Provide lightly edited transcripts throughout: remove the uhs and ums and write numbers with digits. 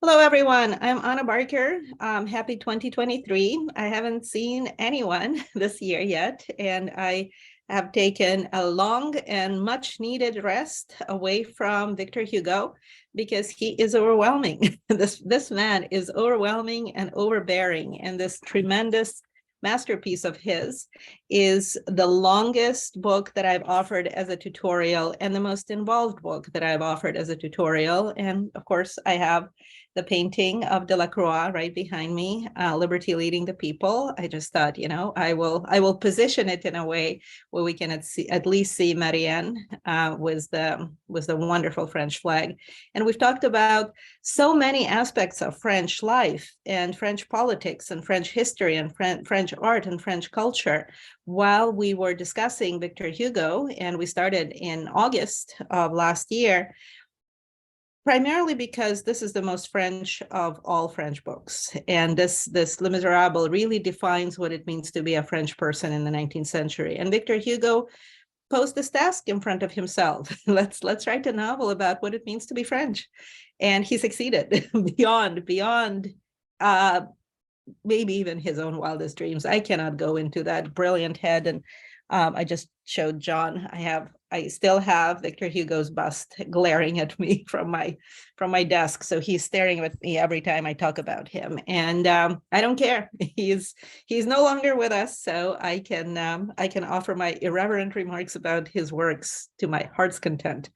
Hello, everyone. I'm Anna Barker. Happy 2023. I haven't seen anyone this year yet, and I have taken a long and much needed rest away from Victor Hugo because he is overwhelming. This man is overwhelming and overbearing, and this tremendous masterpiece of his is the longest book that I've offered as a tutorial and the most involved book that I've offered as a tutorial. And of course, I have the painting of Delacroix right behind me, Liberty Leading the People. I just thought, I will position it in a way where we can at least see Marianne with the wonderful French flag. And we've talked about so many aspects of French life and French politics and French history and French art and French culture while we were discussing Victor Hugo, and we started in August of last year, primarily because this is the most French of all French books. And this Les Misérables really defines what it means to be a French person in the 19th century. And Victor Hugo posed this task in front of himself. Let's write a novel about what it means to be French. And he succeeded beyond maybe even his own wildest dreams. I cannot go into that brilliant head. And I just showed John, I still have Victor Hugo's bust glaring at me from my desk. So he's staring at me every time I talk about him. And I don't care. He's no longer with us. So I can offer my irreverent remarks about his works to my heart's content.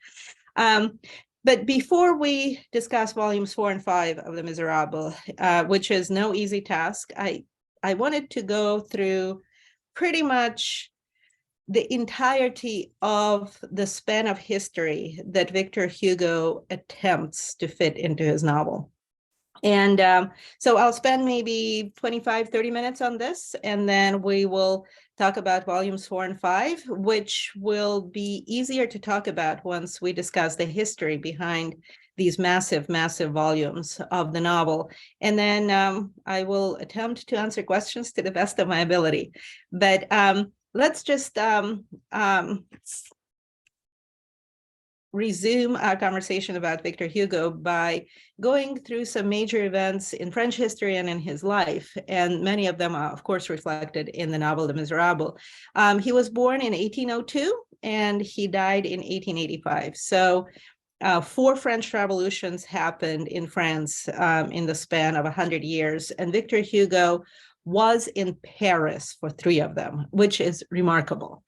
But before we discuss volumes 4 and 5 of Les Misérables, which is no easy task, I wanted to go through pretty much the entirety of the span of history that Victor Hugo attempts to fit into his novel. And so I'll spend maybe 25, 30 minutes on this, and then we will talk about volumes 4 and 5, which will be easier to talk about once we discuss the history behind these massive, massive volumes of the novel. And then I will attempt to answer questions to the best of my ability. But let's just resume our conversation about Victor Hugo by going through some major events in French history and in his life. And many of them are, of course, reflected in the novel Les Misérables. He was born in 1802 and he died in 1885. So 4 French revolutions happened in France in the span of 100 years. And Victor Hugo was in Paris for 3 of them, which is remarkable.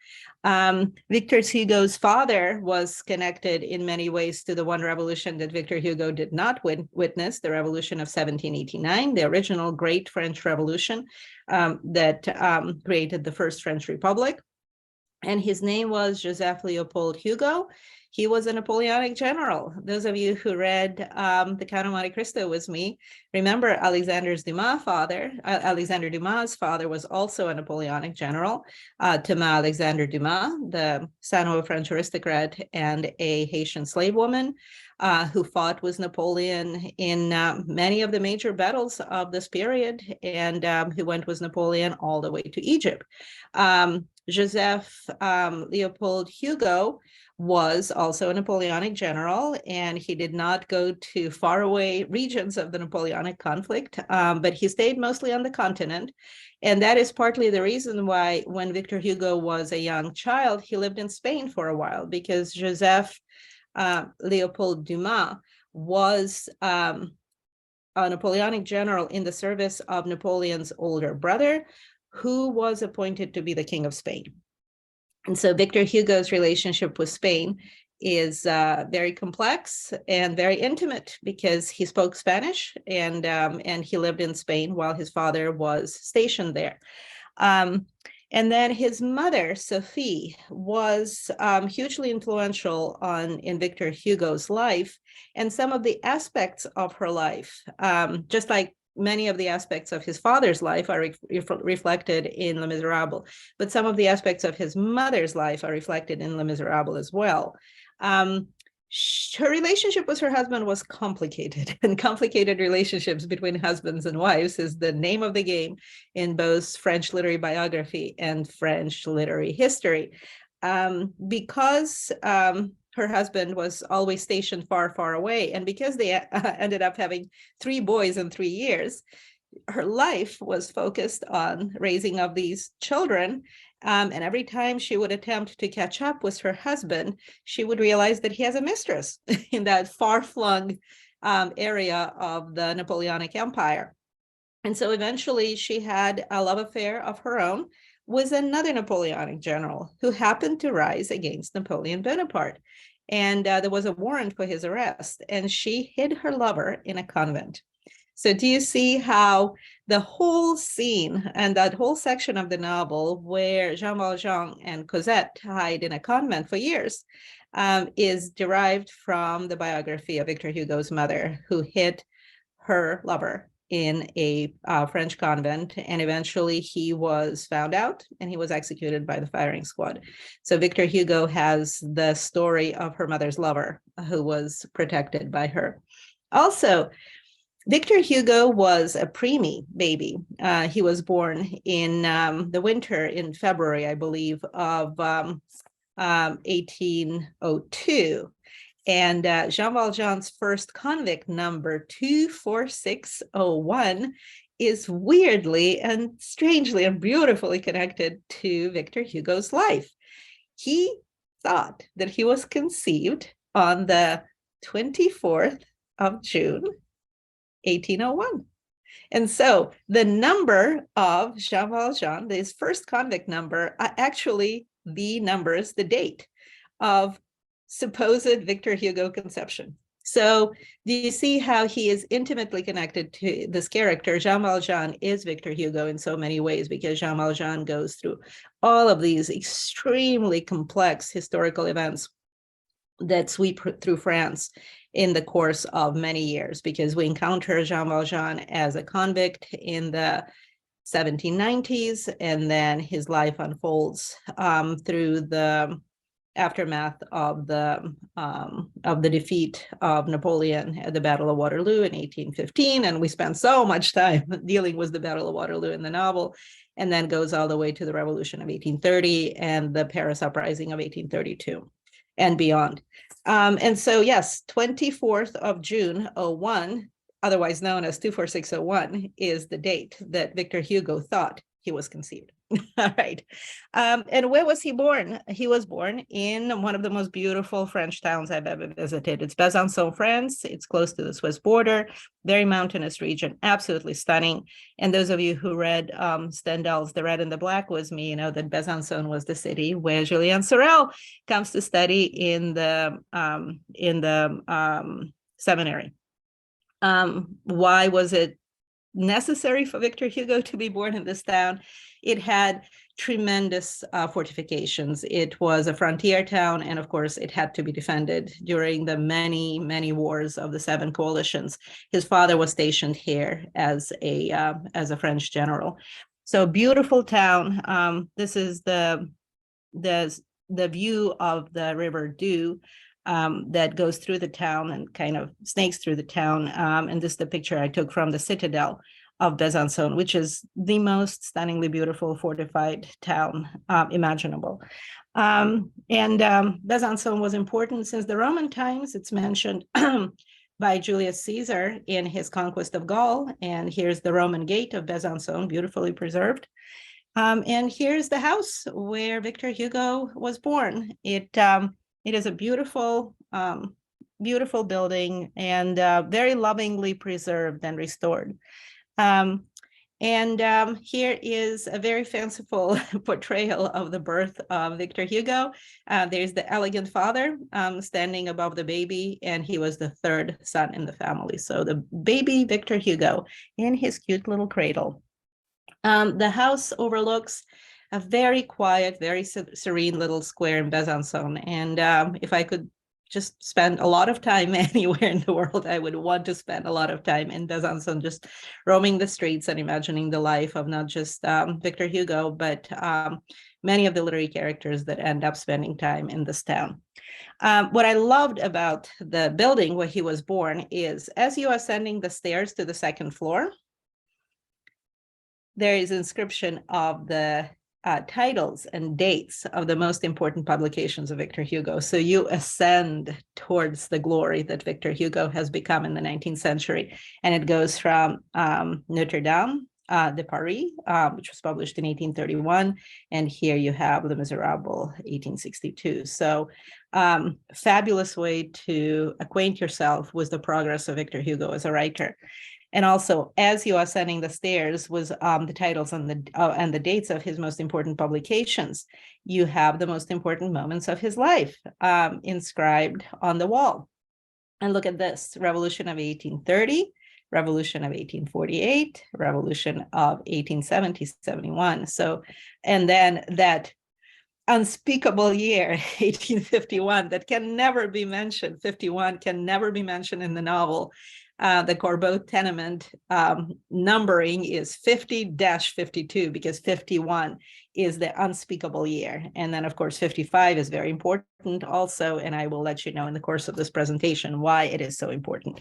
Victor Hugo's father was connected in many ways to the one revolution that Victor Hugo did not witness, the Revolution of 1789, the original Great French Revolution that created the First French Republic. And his name was Joseph Leopold Hugo. He was a Napoleonic general. Those of you who read The Count of Monte Cristo with me, remember Alexander Dumas' father was also a Napoleonic general, Thomas Alexander Dumas, the son of a French aristocrat and a Haitian slave woman who fought with Napoleon in many of the major battles of this period, and who went with Napoleon all the way to Egypt. Joseph Leopold Hugo was also a Napoleonic general, and he did not go to faraway regions of the Napoleonic conflict, but he stayed mostly on the continent. And that is partly the reason why when Victor Hugo was a young child, he lived in Spain for a while, because Joseph Leopold Dumas was a Napoleonic general in the service of Napoleon's older brother, who was appointed to be the King of Spain. And so Victor Hugo's relationship with Spain is very complex and very intimate because he spoke Spanish and he lived in Spain while his father was stationed there. And then his mother, Sophie, was hugely influential in Victor Hugo's life, and some of the aspects of her life, just like many of the aspects of his father's life are reflected in Les Misérables, but some of the aspects of his mother's life are reflected in Les Misérables as well. Her relationship with her husband was complicated, and complicated relationships between husbands and wives is the name of the game in both French literary biography and French literary history. Because her husband was always stationed far, far away. And because they ended up having 3 boys in 3 years, her life was focused on raising of these children. And every time she would attempt to catch up with her husband, she would realize that he has a mistress in that far-flung area of the Napoleonic Empire. And so eventually she had a love affair of her own with another Napoleonic general who happened to rise against Napoleon Bonaparte. And there was a warrant for his arrest, and she hid her lover in a convent. So do you see how the whole scene and that whole section of the novel where Jean Valjean and Cosette hide in a convent for years is derived from the biography of Victor Hugo's mother, who hid her lover in a French convent, and eventually he was found out and he was executed by the firing squad. So Victor Hugo has the story of her mother's lover who was protected by her. Also, Victor Hugo was a preemie baby. He was born in the winter, in February, I believe, of 1802. And Jean Valjean's first convict, number 24601, is weirdly and strangely and beautifully connected to Victor Hugo's life. He thought that he was conceived on the 24th of June, 1801. And so the number of Jean Valjean, his first convict number, are actually the numbers, the date of supposed Victor Hugo conception. So do you see how he is intimately connected to this character? Jean Valjean is Victor Hugo in so many ways, because Jean Valjean goes through all of these extremely complex historical events that sweep through France in the course of many years, because we encounter Jean Valjean as a convict in the 1790s, and then his life unfolds through the aftermath of the defeat of Napoleon at the Battle of Waterloo in 1815. And we spend so much time dealing with the Battle of Waterloo in the novel, and then goes all the way to the Revolution of 1830 and the Paris Uprising of 1832 and beyond. And so, yes, 24th of June, 01, otherwise known as 24601, is the date that Victor Hugo thought he was conceived. All right. And where was he born? He was born in one of the most beautiful French towns I've ever visited. It's Besançon, France. It's close to the Swiss border, very mountainous region, absolutely stunning. And those of you who read Stendhal's The Red and the Black with me, you know that Besançon was the city where Julien Sorel comes to study in the seminary. Why was it necessary for Victor Hugo to be born in this town? It had tremendous fortifications. It was a frontier town, and of course, it had to be defended during the many, many wars of the 7 coalitions. His father was stationed here as a French general. So beautiful town. This is the view of the River Doubs that goes through the town and kind of snakes through the town. And this is the picture I took from the citadel of Besançon, which is the most stunningly beautiful fortified town imaginable. Besançon was important since the Roman times. It's mentioned by Julius Caesar in his conquest of Gaul. And here's the Roman gate of Besançon, beautifully preserved. And here's the house where Victor Hugo was born. It is a beautiful, beautiful building, and very lovingly preserved and restored. Here is a very fanciful portrayal of the birth of Victor Hugo. There's the elegant father standing above the baby, and he was the 3rd son in the family. So the baby Victor Hugo in his cute little cradle. The house overlooks a very quiet, very serene little square in Besançon. And if I could just spend a lot of time anywhere in the world, I would want to spend a lot of time in Besançon, just roaming the streets and imagining the life of not just Victor Hugo, but many of the literary characters that end up spending time in this town. What I loved about the building where he was born is, as you are ascending the stairs to the 2nd floor, there is inscription of the titles and dates of the most important publications of Victor Hugo. So you ascend towards the glory that Victor Hugo has become in the 19th century. And it goes from Notre Dame de Paris, which was published in 1831. And here you have Les Misérables, 1862. So fabulous way to acquaint yourself with the progress of Victor Hugo as a writer. And also, as you are ascending the stairs was the titles and the dates of his most important publications. You have the most important moments of his life inscribed on the wall. And look at this: Revolution of 1830, Revolution of 1848, Revolution of 1870-71. So, and then that unspeakable year, 1851, that can never be mentioned. 51 can never be mentioned in the novel. The Corbeau tenement numbering is 50-52 because 51 is the unspeakable year. And then, of course, 55 is very important also. And I will let you know in the course of this presentation why it is so important.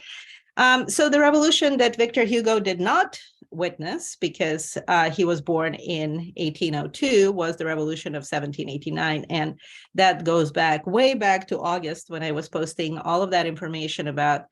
So the revolution that Victor Hugo did not witness, because he was born in 1802, was the revolution of 1789. And that goes back, way back to August, when I was posting all of that information about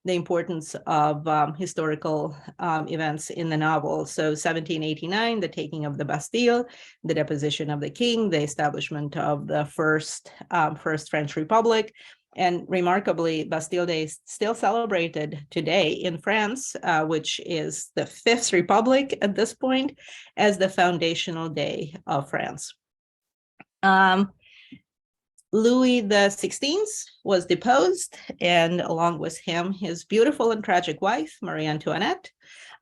the importance of historical events in the novel. So 1789, the taking of the Bastille, the deposition of the king, the establishment of the first French Republic. And remarkably, Bastille Day is still celebrated today in France, which is the Fifth Republic at this point, as the foundational day of France. Louis XVI was deposed, and along with him, his beautiful and tragic wife, Marie Antoinette.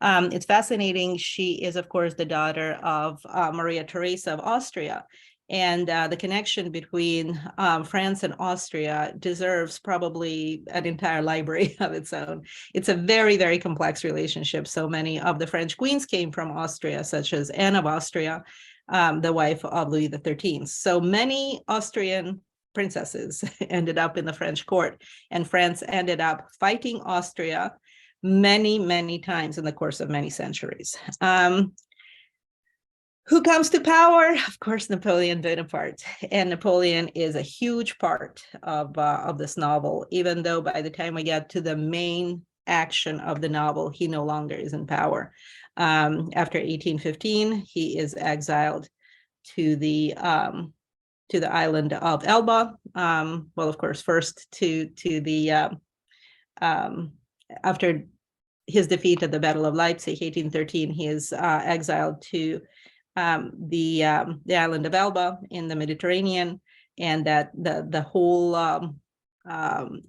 It's fascinating. She is, of course, the daughter of Maria Theresa of Austria. And the connection between France and Austria deserves probably an entire library of its own. It's a very, very complex relationship. So many of the French queens came from Austria, such as Anne of Austria, the wife of Louis XIII. So many Austrian princesses ended up in the French court, and France ended up fighting Austria many, many times in the course of many centuries. Who comes to power? Of course, Napoleon Bonaparte. And Napoleon is a huge part of this novel, even though by the time we get to the main action of the novel, he no longer is in power. After 1815, he is exiled to the island of Elba. Well, of course, first to the after his defeat at the Battle of Leipzig, 1813, he is exiled to the island of Elba in the Mediterranean, and that the whole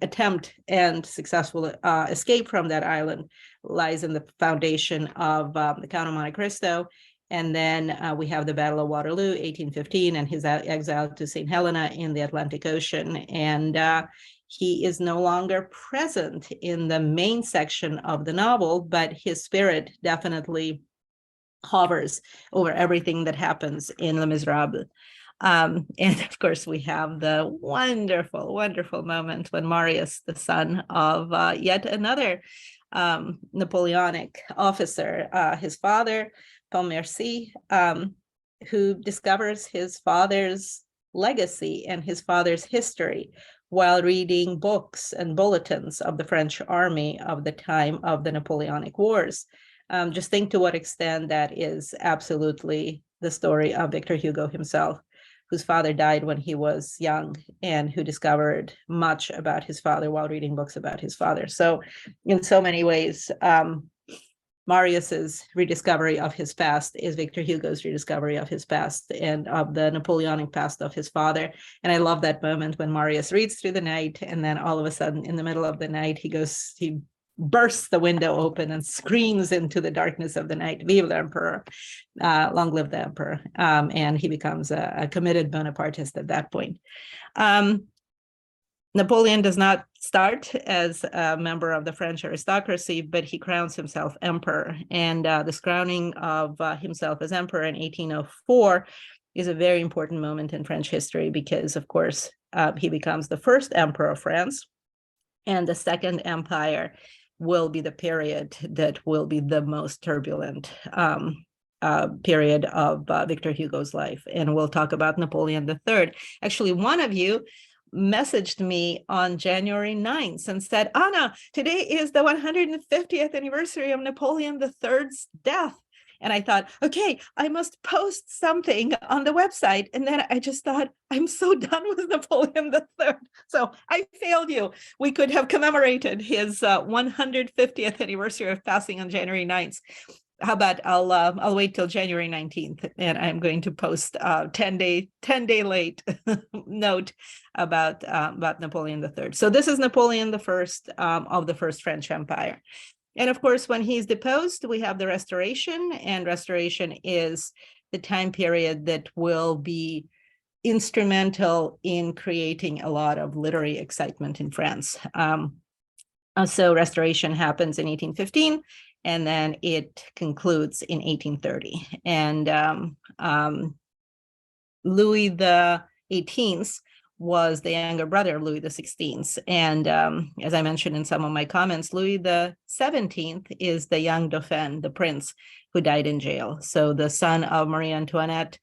attempt and successful escape from that island lies in the foundation of the Count of Monte Cristo. And then we have the Battle of Waterloo, 1815, and his exile to St. Helena in the Atlantic Ocean. And he is no longer present in the main section of the novel, but his spirit definitely hovers over everything that happens in Les Misérables. And of course, we have the wonderful, wonderful moment when Marius, the son of yet another Napoleonic officer, his father, Pontmercy, who discovers his father's legacy and his father's history while reading books and bulletins of the French army of the time of the Napoleonic Wars. Just think to what extent that is absolutely the story of Victor Hugo himself, whose father died when he was young and who discovered much about his father while reading books about his father. So in so many ways, Marius's rediscovery of his past is Victor Hugo's rediscovery of his past and of the Napoleonic past of his father. And I love that moment when Marius reads through the night, and then all of a sudden in the middle of the night, he bursts the window open and screams into the darkness of the night, "Vive l'Empereur," long live the emperor. And he becomes a committed Bonapartist at that point. Napoleon does not start as a member of the French aristocracy, but he crowns himself emperor. And this crowning of himself as emperor in 1804 is a very important moment in French history because, of course, he becomes the first emperor of France. And the Second Empire will be the period that will be the most turbulent period of Victor Hugo's life. And we'll talk about Napoleon III. Actually, one of you messaged me on January 9th and said, Anna, today is the 150th anniversary of Napoleon III's death. And I thought, okay, I must post something on the website. And then I just thought, I'm so done with Napoleon III. So I failed you. We could have commemorated his 150th anniversary of passing on January 9th. How about I'll wait till January 19th, and I'm going to post 10-day late note about Napoleon III. So this is Napoleon I of the First French Empire. And of course, when he's deposed, we have the Restoration, and Restoration is the time period that will be instrumental in creating a lot of literary excitement in France. So Restoration happens in 1815, and then it concludes in 1830. And Louis the 18th was the younger brother of Louis the 16th. And as I mentioned in some of my comments, Louis the 17th is the young Dauphin, the prince who died in jail. So the son of Marie Antoinette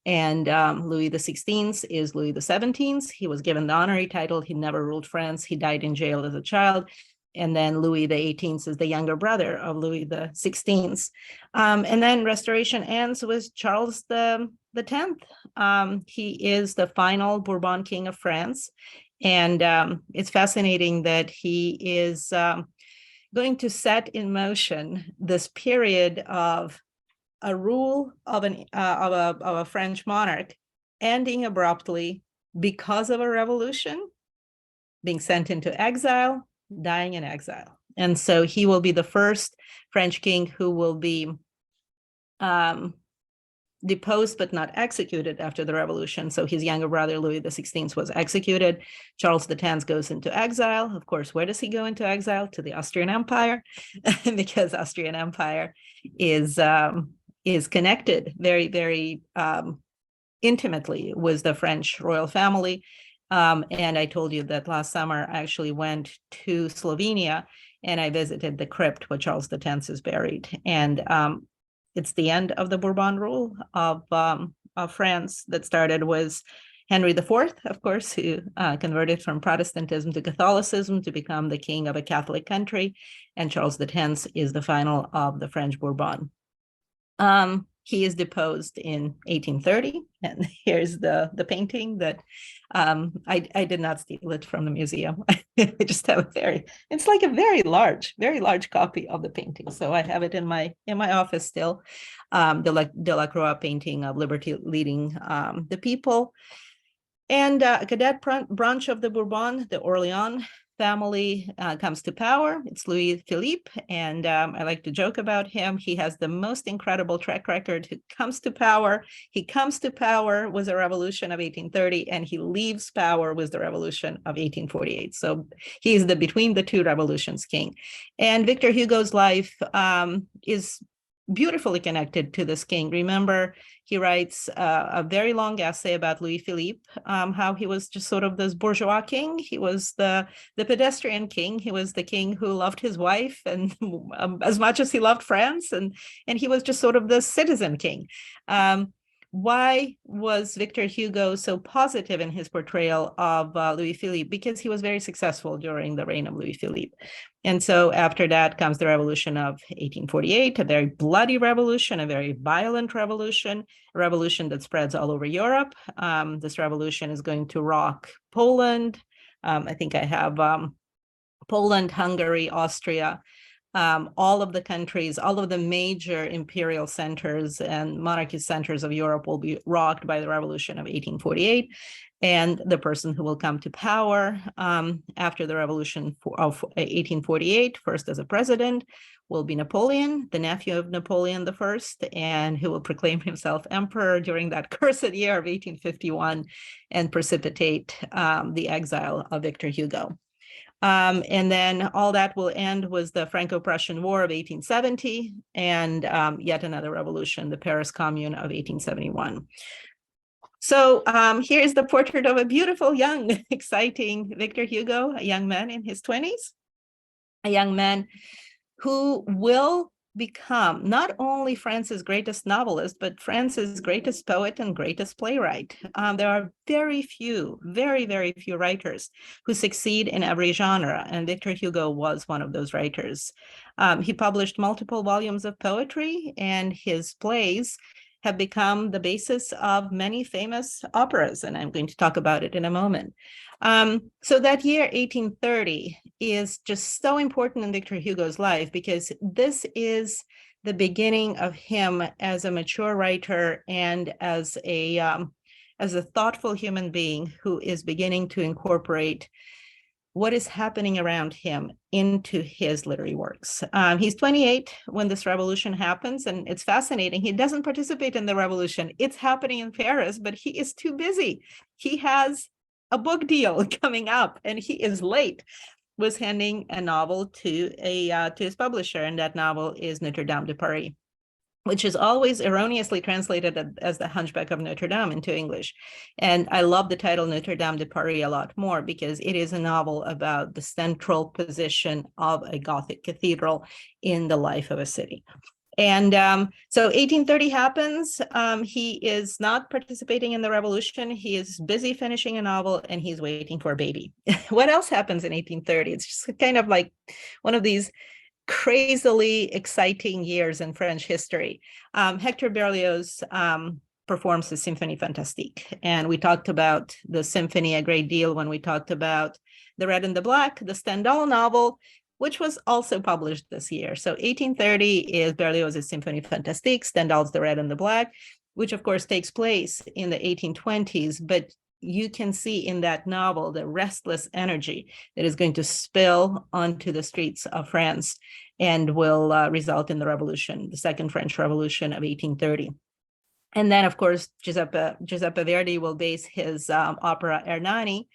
and Louis the 16th is Louis the 17th. He was given the honorary title. He never ruled France. He died in jail as a child. And then Louis the 18th is the younger brother of Louis the 16th. And then Restoration ends with Charles the 10th. He is the final Bourbon king of France. And it's fascinating that he is going to set in motion this period of a rule of a French monarch ending abruptly because of a revolution, being sent into exile, dying in exile. And so he will be the first French king who will be deposed but not executed after the revolution. So his younger brother, Louis the 16th, was executed. Charles X goes into exile. Of course, where does he go into exile? To the Austrian Empire, because Austrian Empire is connected very, very intimately with the French royal family. And I told you that last summer I actually went to Slovenia and I visited the crypt where Charles X is buried. And it's the end of the Bourbon rule of France that started with Henry IV, of course, who converted from Protestantism to Catholicism to become the king of a Catholic country. And Charles X is the final of the French Bourbon. He is deposed in 1830, and here's the painting that I did not steal it from the museum. I just have it's like a very large copy of the painting. So I have it in my office still. Delacroix painting of Liberty leading the people. And a cadet branch of the Bourbon, the Orleans family, comes to power. It's Louis Philippe, and I like to joke about him. He has the most incredible track record. He comes to power with the Revolution of 1830, and he leaves power with the Revolution of 1848. So he's the between the two revolutions king. And Victor Hugo's life is beautifully connected to this king. Remember, he writes a very long essay about Louis Philippe, how he was just sort of this bourgeois king. He was the pedestrian king. He was the king who loved his wife and as much as he loved France, and he was just sort of the citizen king. Why was Victor Hugo so positive in his portrayal of Louis Philippe? Because he was very successful during the reign of Louis Philippe. And so after that comes the Revolution of 1848, a very bloody revolution, a very violent revolution, a revolution that spreads all over Europe. This revolution is going to rock Poland. I think I have Poland, Hungary, Austria. All of the countries, all of the major imperial centers and monarchy centers of Europe will be rocked by the Revolution of 1848. And the person who will come to power after the Revolution of 1848, first as a president, will be Napoleon, the nephew of Napoleon I, and who will proclaim himself emperor during that cursed year of 1851 and precipitate the exile of Victor Hugo. And then all that will end with the Franco-Prussian War of 1870 and yet another revolution, the Paris Commune of 1871. So here's the portrait of a beautiful, young, exciting Victor Hugo, a young man in his 20s, a young man who will become not only France's greatest novelist, but France's greatest poet and greatest playwright. There are very few, very, very few writers who succeed in every genre, and Victor Hugo was one of those writers. He published multiple volumes of poetry, and his plays have become the basis of many famous operas, and I'm going to talk about it in a moment. So that year, 1830, is just so important in Victor Hugo's life because this is the beginning of him as a mature writer and as a thoughtful human being who is beginning to incorporate what is happening around him into his literary works. He's 28 when this revolution happens, and it's fascinating. He doesn't participate in the revolution. It's happening in Paris, but he is too busy. He has a book deal coming up, and he is late with handing a novel to his publisher, and that novel is Notre Dame de Paris, which is always erroneously translated as The Hunchback of Notre Dame into English. And I love the title Notre Dame de Paris a lot more because it is a novel about the central position of a Gothic cathedral in the life of a city. And so 1830 happens. He is not participating in the revolution. He is busy finishing a novel and he's waiting for a baby. What else happens in 1830? It's just kind of like one of these crazily exciting years in French history. Hector Berlioz performs the Symphonie Fantastique. And we talked about the symphony a great deal when we talked about The Red and the Black, the Stendhal novel, which was also published this year. So 1830 is Berlioz's Symphonie Fantastique, Stendhal's The Red and the Black, which of course takes place in the 1820s, but you can see in that novel the restless energy that is going to spill onto the streets of France and will result in the revolution, the Second French Revolution of 1830. And then, of course, Giuseppe Verdi will base his opera Ernani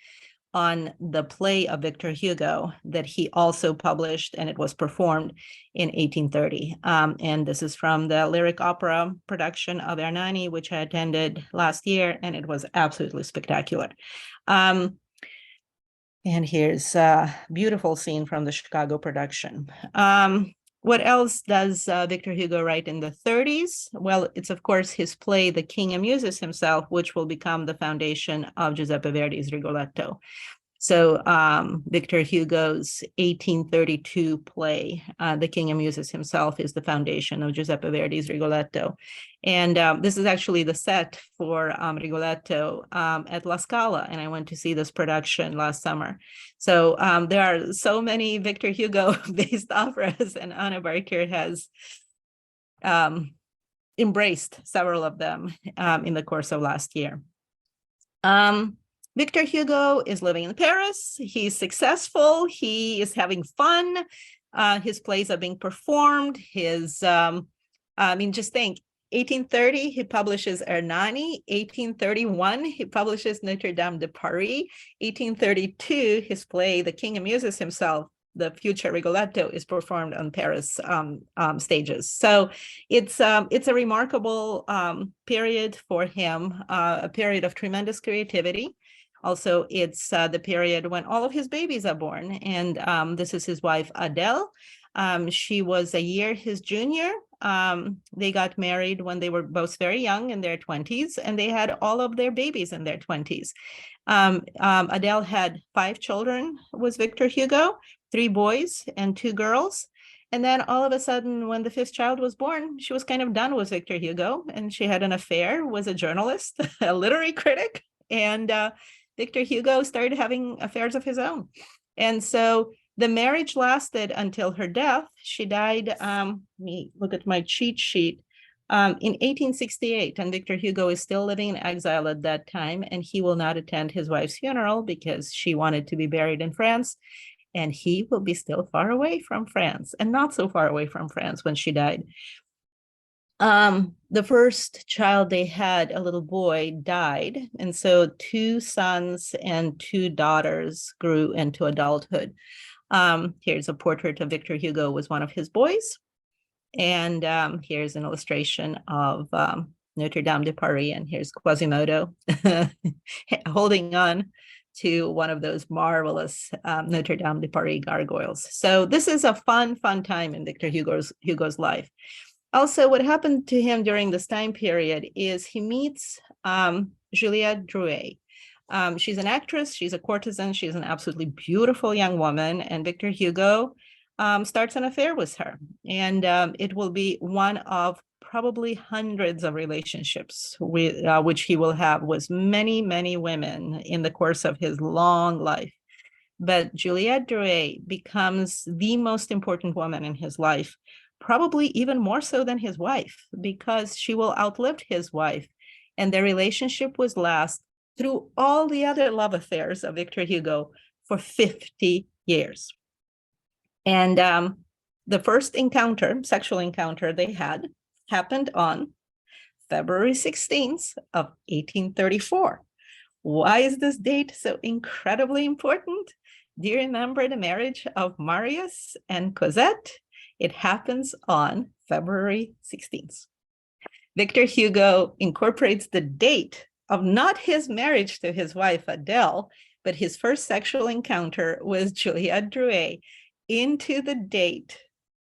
on the play of Victor Hugo that he also published, and it was performed in 1830. And this is from the lyric opera production of Ernani, which I attended last year, and it was absolutely spectacular. And here's a beautiful scene from the Chicago production. What else does Victor Hugo write in the 30s? Well, it's, of course, his play, The King Amuses Himself, which will become the foundation of Giuseppe Verdi's Rigoletto. So Victor Hugo's 1832 play, The King Amuses Himself, is the foundation of Giuseppe Verdi's Rigoletto. And this is actually the set for Rigoletto at La Scala, and I went to see this production last summer. So there are so many Victor Hugo-based operas, and Anna Barker has embraced several of them in the course of last year. Victor Hugo is living in Paris. He's successful. He is having fun. His plays are being performed. Just think, 1830, he publishes Ernani. 1831, he publishes Notre Dame de Paris. 1832, his play, The King Amuses Himself, the future Rigoletto, is performed on Paris stages. So it's a remarkable period for him, a period of tremendous creativity. Also, it's the period when all of his babies are born. And this is his wife, Adele. She was a year his junior. They got married when they were both very young, in their 20s, and they had all of their babies in their 20s. Adele had 5 children with Victor Hugo, 3 boys and 2 girls. And then all of a sudden, when the 5th child was born, she was kind of done with Victor Hugo, and she had an affair with a journalist, a literary critic, and Victor Hugo started having affairs of his own. And so the marriage lasted until her death. She died, let me look at my cheat sheet, in 1868, and Victor Hugo is still living in exile at that time, and he will not attend his wife's funeral because she wanted to be buried in France, and he will be still far away from France, and not so far away from France when she died. The first child they had, a little boy, died, and so 2 sons and 2 daughters grew into adulthood. Here's a portrait of Victor Hugo with one of his boys, and here's an illustration of Notre Dame de Paris, and here's Quasimodo holding on to one of those marvelous Notre Dame de Paris gargoyles. So this is a fun time in Victor Hugo's life. Also, what happened to him during this time period is he meets Juliette Drouet. She's an actress, she's a courtesan, she's an absolutely beautiful young woman, and Victor Hugo starts an affair with her. And it will be one of probably hundreds of relationships which he will have with many women in the course of his long life. But Juliette Drouet becomes the most important woman in his life, probably even more so than his wife, because she will outlive his wife. And their relationship was last through all the other love affairs of Victor Hugo for 50 years. And the first encounter, sexual encounter they had, happened on February 16th of 1834. Why is this date so incredibly important? Do you remember the marriage of Marius and Cosette? It happens on February 16th. Victor Hugo incorporates the date of not his marriage to his wife Adele, but his first sexual encounter with Juliette Drouet into the date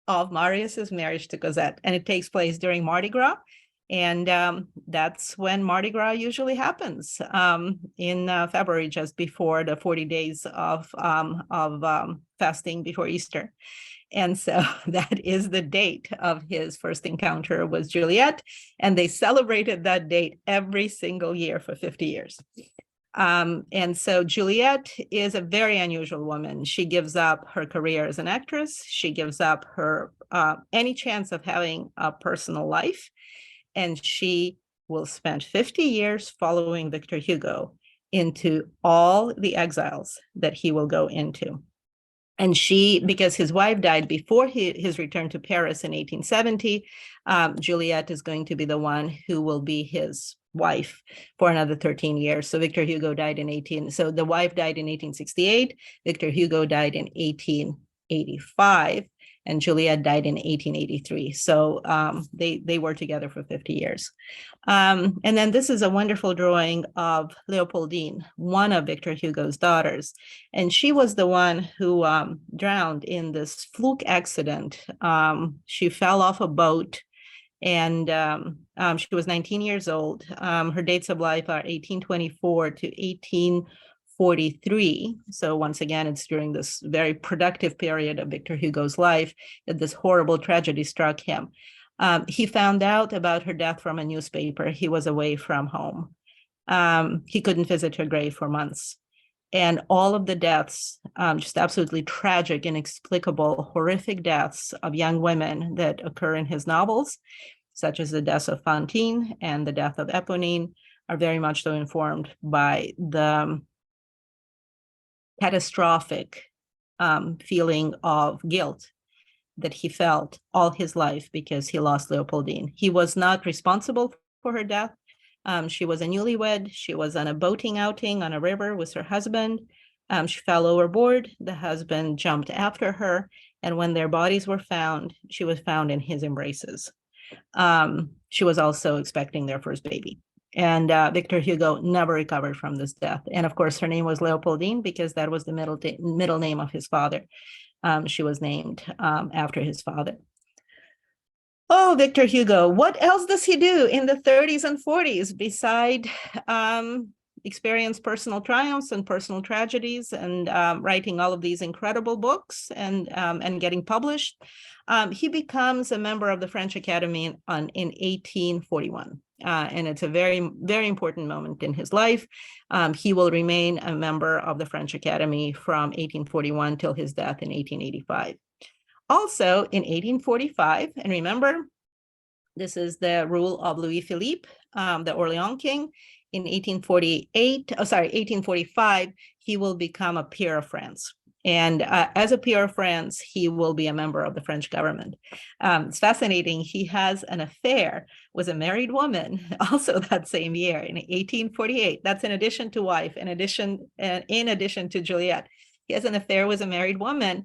of Marius's marriage to Cosette. And it takes place during Mardi Gras. And that's when Mardi Gras usually happens in February, just before the 40 days of fasting before Easter. And so that is the date of his first encounter with Juliette. And they celebrated that date every single year for 50 years. And so Juliette is a very unusual woman. She gives up her career as an actress. She gives up her any chance of having a personal life. And she will spend 50 years following Victor Hugo into all the exiles that he will go into. And because his wife died before his return to Paris in 1870, Juliette is going to be the one who will be his wife for another 13 years. So Victor Hugo died so the wife died in 1868, Victor Hugo died in 1885, and Juliette died in 1883. So they were together for 50 years. And then this is a wonderful drawing of Leopoldine, one of Victor Hugo's daughters. And she was the one who drowned in this fluke accident. She fell off a boat, and she was 19 years old. Her dates of life are 1824 to 1843. So once again, it's during this very productive period of Victor Hugo's life that this horrible tragedy struck him. He found out about her death from a newspaper. He was away from home. He couldn't visit her grave for months. And all of the deaths, just absolutely tragic, inexplicable, horrific deaths of young women that occur in his novels, such as the deaths of Fantine and the death of Eponine, are very much so informed by the catastrophic feeling of guilt that he felt all his life because he lost Leopoldine. He was not responsible for her death. She was a newlywed. She was on a boating outing on a river with her husband. She fell overboard. The husband jumped after her. And when their bodies were found, she was found in his embraces. She was also expecting their first baby. And Victor Hugo never recovered from this death. And of course, her name was Leopoldine because that was the middle name of his father. She was named after his father. Oh, Victor Hugo, what else does he do in the 30s and 40s beside experience personal triumphs and personal tragedies and writing all of these incredible books and getting published? He becomes a member of the French Academy in 1841. And it's a very, very important moment in his life. He will remain a member of the French Academy from 1841 till his death in 1885. Also in 1845, and remember, this is the rule of Louis Philippe, the Orleans king. In 1845, he will become a peer of France. And as a peer of France, he will be a member of the French government. It's fascinating. He has an affair with a married woman also that same year in 1848. That's in addition to wife, in addition to Juliette. He has an affair with a married woman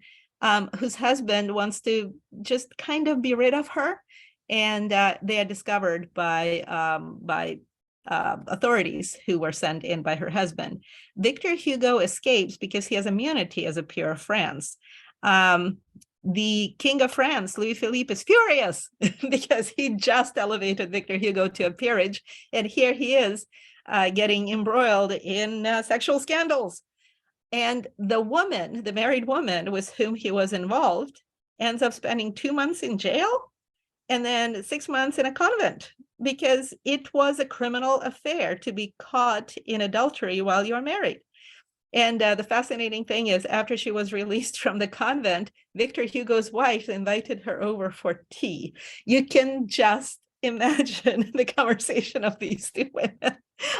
whose husband wants to just kind of be rid of her. And they are discovered by authorities who were sent in by her husband. Victor Hugo escapes because he has immunity as a peer of France. The King of France, Louis Philippe, is furious because he just elevated Victor Hugo to a peerage, and here he is getting embroiled in sexual scandals. And the woman, the married woman with whom he was involved, ends up spending 2 months in jail and then 6 months in a convent, because it was a criminal affair to be caught in adultery while you're married. And the fascinating thing is, after she was released from the convent, Victor Hugo's wife invited her over for tea. You can just imagine the conversation of these two women.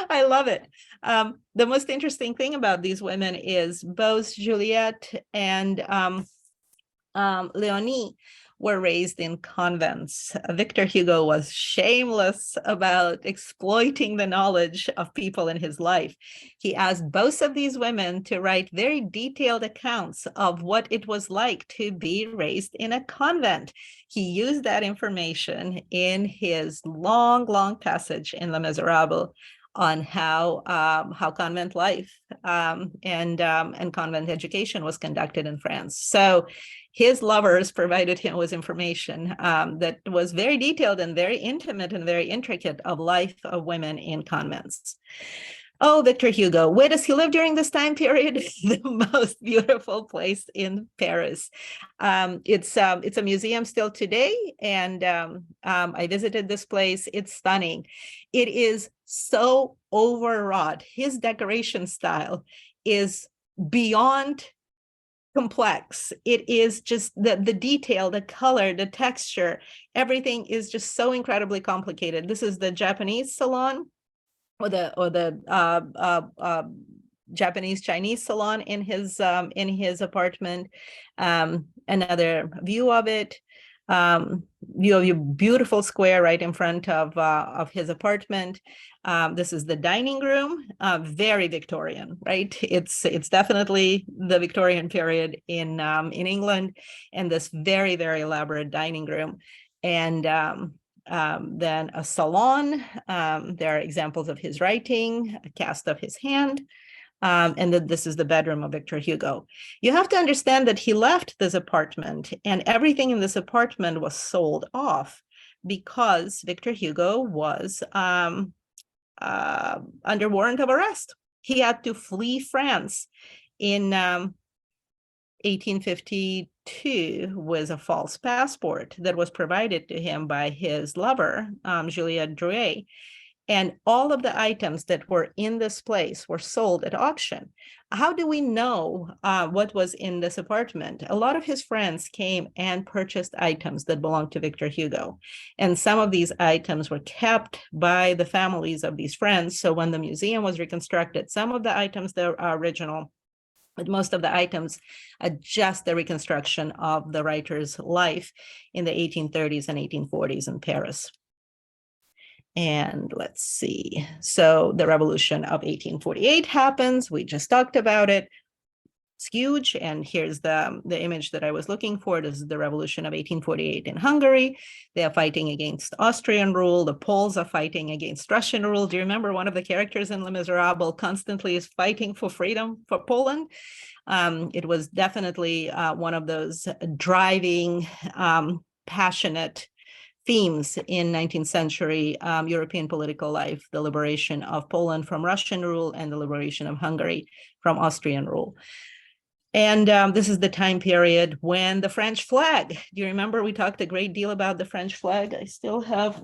I love it. The most interesting thing about these women is both Juliette and Leonie were raised in convents. Victor Hugo was shameless about exploiting the knowledge of people in his life. He asked both of these women to write very detailed accounts of what it was like to be raised in a convent. He used that information in his long, long passage in Les Misérables on how convent life and convent education was conducted in France. So his lovers provided him with information that was very detailed and very intimate and very intricate of life of women in convents. Oh, Victor Hugo, where does he live during this time period? The most beautiful place in Paris. It's a museum still today, and I visited this place. It's stunning. It is so overwrought. His decoration style is beyond complex. It is just the detail, the color, the texture, everything is just so incredibly complicated. This is the Japanese salon, or the Japanese Chinese salon in his apartment. Another view of it. View of your beautiful square right in front of his apartment. This is the dining room, very Victorian, right? It's definitely the Victorian period in England, and this very, very elaborate dining room. And then a salon. There are examples of his writing, a cast of his hand. And that this is the bedroom of Victor Hugo. You have to understand that he left this apartment, and everything in this apartment was sold off because Victor Hugo was under warrant of arrest. He had to flee France in 1852 with a false passport that was provided to him by his lover, Juliette Drouet. And all of the items that were in this place were sold at auction. How do we know what was in this apartment? A lot of his friends came and purchased items that belonged to Victor Hugo. And some of these items were kept by the families of these friends. So when the museum was reconstructed, some of the items that are original, but most of the items are just the reconstruction of the writer's life in the 1830s and 1840s in Paris. And let's see. So the revolution of 1848 happens. We just talked about it. It's huge. And here's the image that I was looking for. This is the revolution of 1848 in Hungary. They are fighting against Austrian rule. The Poles are fighting against Russian rule. Do you remember one of the characters in Les Misérables constantly is fighting for freedom for Poland? It was definitely one of those driving, passionate themes in 19th century European political life: the liberation of Poland from Russian rule and the liberation of Hungary from Austrian rule. And this is the time period when the French flag, do you remember we talked a great deal about the French flag? I still have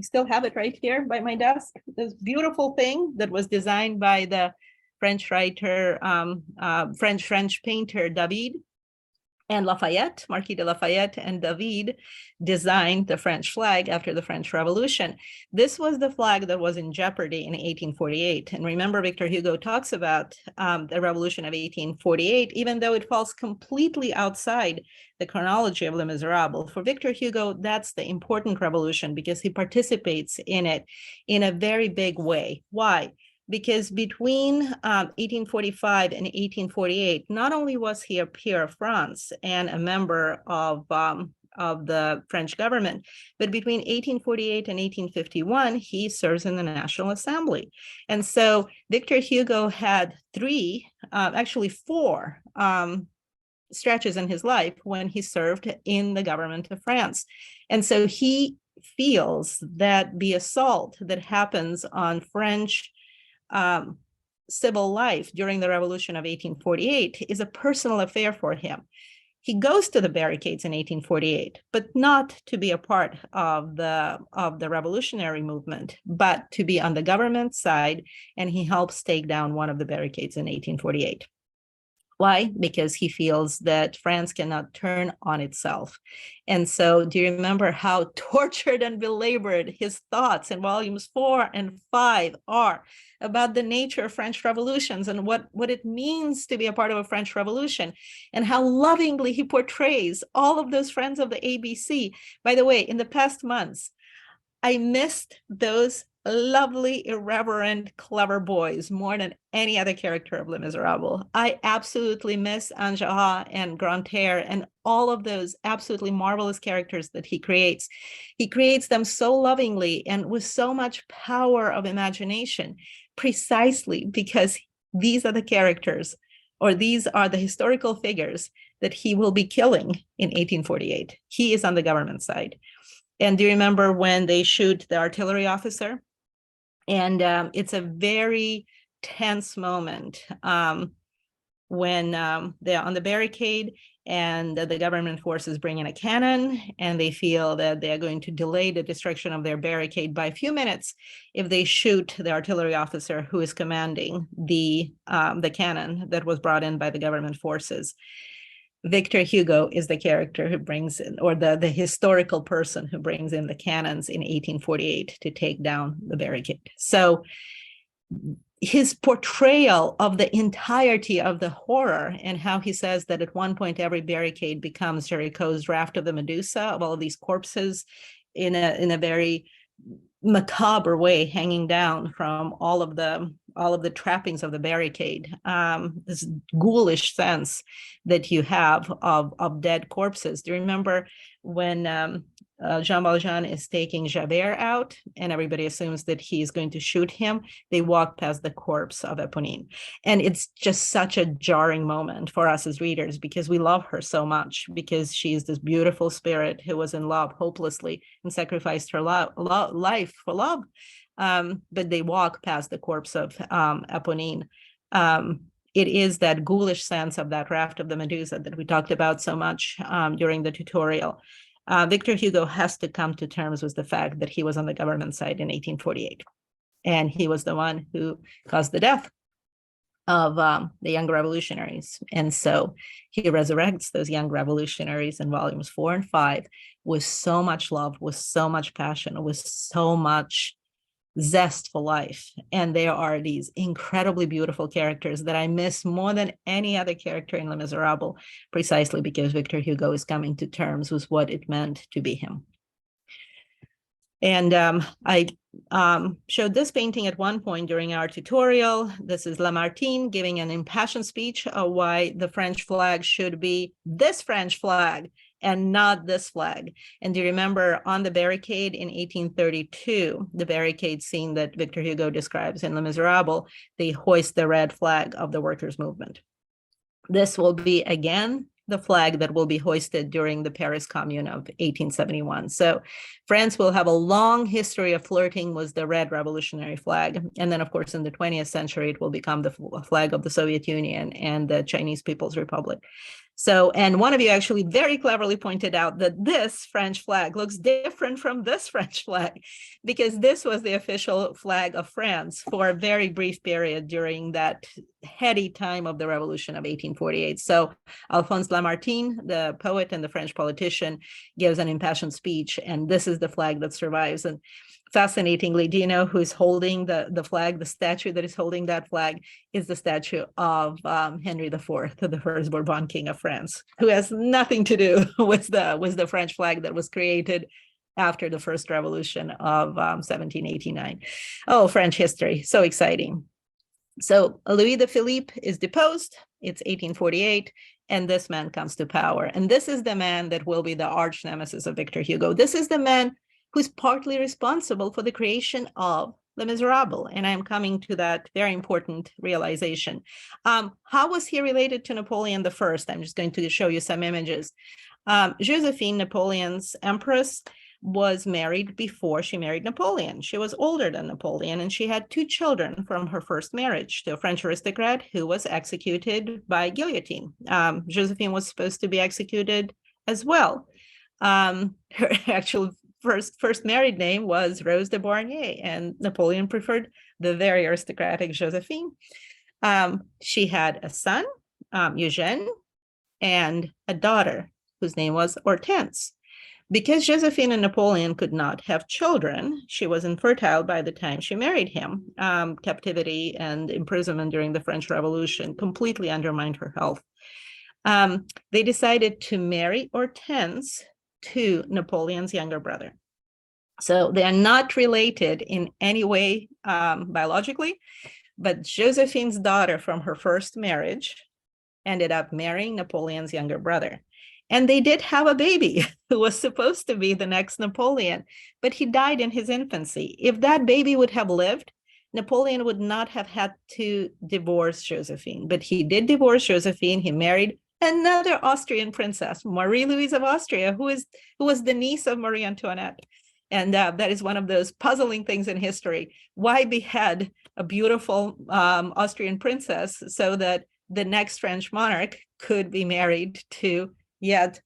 it right here by my desk. This beautiful thing that was designed by the French writer, French painter David. And Lafayette, Marquis de Lafayette and David designed the French flag after the French Revolution. This was the flag that was in jeopardy in 1848. And remember, Victor Hugo talks about the revolution of 1848, even though it falls completely outside the chronology of Les Misérables. For Victor Hugo, that's the important revolution because he participates in it in a very big way. Why? Because between 1845 and 1848, not only was he a peer of France and a member of of the French government. But between 1848 and 1851, he serves in the National Assembly. And so Victor Hugo had actually four stretches in his life when he served in the government of France. And so he feels that the assault that happens on French civil life during the Revolution of 1848 is a personal affair for him. He goes to the barricades in 1848, but not to be a part of the revolutionary movement, but to be on the government side, and he helps take down one of the barricades in 1848. Why? Because he feels that France cannot turn on itself. And so do you remember how tortured and belabored his thoughts in volumes 4 and 5 are about the nature of French revolutions and what it means to be a part of a French revolution, and how lovingly he portrays all of those friends of the ABC. By the way, in the past months, I missed those lovely, irreverent, clever boys more than any other character of Les Miserables. I absolutely miss Enjolras and Grantaire and all of those absolutely marvelous characters that he creates. He creates them so lovingly and with so much power of imagination, precisely because these are the characters, or these are the historical figures that he will be killing in 1848. He is on the government side. And do you remember when they shoot the artillery officer? And it's a very tense moment when they're on the barricade and the government forces bring in a cannon, and they feel that they are going to delay the destruction of their barricade by a few minutes if they shoot the artillery officer who is commanding the cannon that was brought in by the government forces. Victor Hugo is the character who brings in, or the historical person who brings in the cannons in 1848 to take down the barricade. So his portrayal of the entirety of the horror, and how he says that at one point every barricade becomes Jericho's raft of the Medusa, of all of these corpses in a very macabre way hanging down from all of the trappings of the barricade, this ghoulish sense that you have of dead corpses. Do you remember when Jean Valjean is taking Javert out and everybody assumes that he's going to shoot him? They walk past the corpse of Eponine. And it's just such a jarring moment for us as readers, because we love her so much, because she is this beautiful spirit who was in love hopelessly and sacrificed her life for love. But they walk past the corpse of Eponine. It is that ghoulish sense of that raft of the Medusa that we talked about so much during the tutorial. Victor Hugo has to come to terms with the fact that he was on the government side in 1848. And he was the one who caused the death of the young revolutionaries. And so he resurrects those young revolutionaries in volumes 4 and 5 with so much love, with so much passion, with so much zest for life. And there are these incredibly beautiful characters that I miss more than any other character in Les Miserables, precisely because Victor Hugo is coming to terms with what it meant to be him. And I showed this painting at one point during our tutorial. This is Lamartine giving an impassioned speech of why the French flag should be this French flag and not this flag. And do you remember on the barricade in 1832, the barricade scene that Victor Hugo describes in Les Miserables, they hoist the red flag of the workers' movement. This will be, again, the flag that will be hoisted during the Paris Commune of 1871. So France will have a long history of flirting with the red revolutionary flag. And then, of course, in the 20th century, it will become the flag of the Soviet Union and the Chinese People's Republic. So, and one of you actually very cleverly pointed out that this French flag looks different from this French flag, because this was the official flag of France for a very brief period during that heady time of the Revolution of 1848. So Alphonse Lamartine, the poet and the French politician, gives an impassioned speech, and this is the flag that survives. And fascinatingly, do you know who's holding the flag? The statue that is holding that flag is the statue of Henry IV, the first Bourbon king of France, who has nothing to do with the French flag that was created after the first revolution of 1789. Oh, French history, so exciting. So Louis de Philippe is deposed. It's 1848. and this man comes to power. And this is the man that will be the arch nemesis of Victor Hugo. This is the man who's partly responsible for the creation of Les Miserables. And I'm coming to that very important realization. How was he related to Napoleon I? I'm just going to show you some images. Josephine, Napoleon's empress, was married before she married Napoleon. She was older than Napoleon, and she had 2 children from her first marriage to a French aristocrat who was executed by guillotine. Josephine was supposed to be executed as well. Her actual first married name was Rose de Beauharnais, and Napoleon preferred the very aristocratic Josephine. She had a son, Eugene, and a daughter whose name was Hortense. Because Josephine and Napoleon could not have children, she was infertile by the time she married him. Captivity and imprisonment during the French Revolution completely undermined her health. They decided to marry Hortense to Napoleon's younger brother. So they are not related in any way biologically, but Josephine's daughter from her first marriage ended up marrying Napoleon's younger brother. And they did have a baby who was supposed to be the next Napoleon, but he died in his infancy. If that baby would have lived, Napoleon would not have had to divorce Josephine, but he did divorce Josephine. He married another Austrian princess, Marie-Louise of Austria, who was the niece of Marie Antoinette. And that is one of those puzzling things in history. Why behead a beautiful Austrian princess so that the next French monarch could be married to yet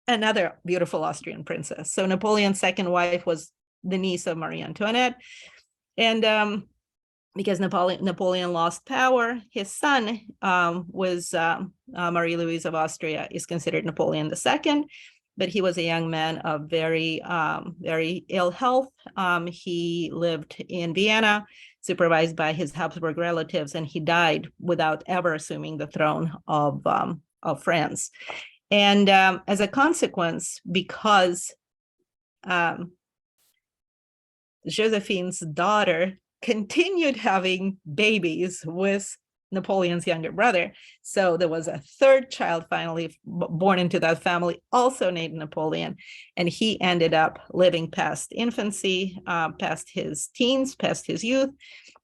another beautiful Austrian princess? So Napoleon's second wife was the niece of Marie Antoinette. And because Napoleon lost power, his son was Marie-Louise of Austria, is considered Napoleon II, but he was a young man of very ill health. He lived in Vienna, supervised by his Habsburg relatives, and he died without ever assuming the throne of France. And as a consequence, because Josephine's daughter continued having babies with Napoleon's younger brother, so there was a third child finally born into that family, also named Napoleon, and he ended up living past infancy, past his teens, past his youth,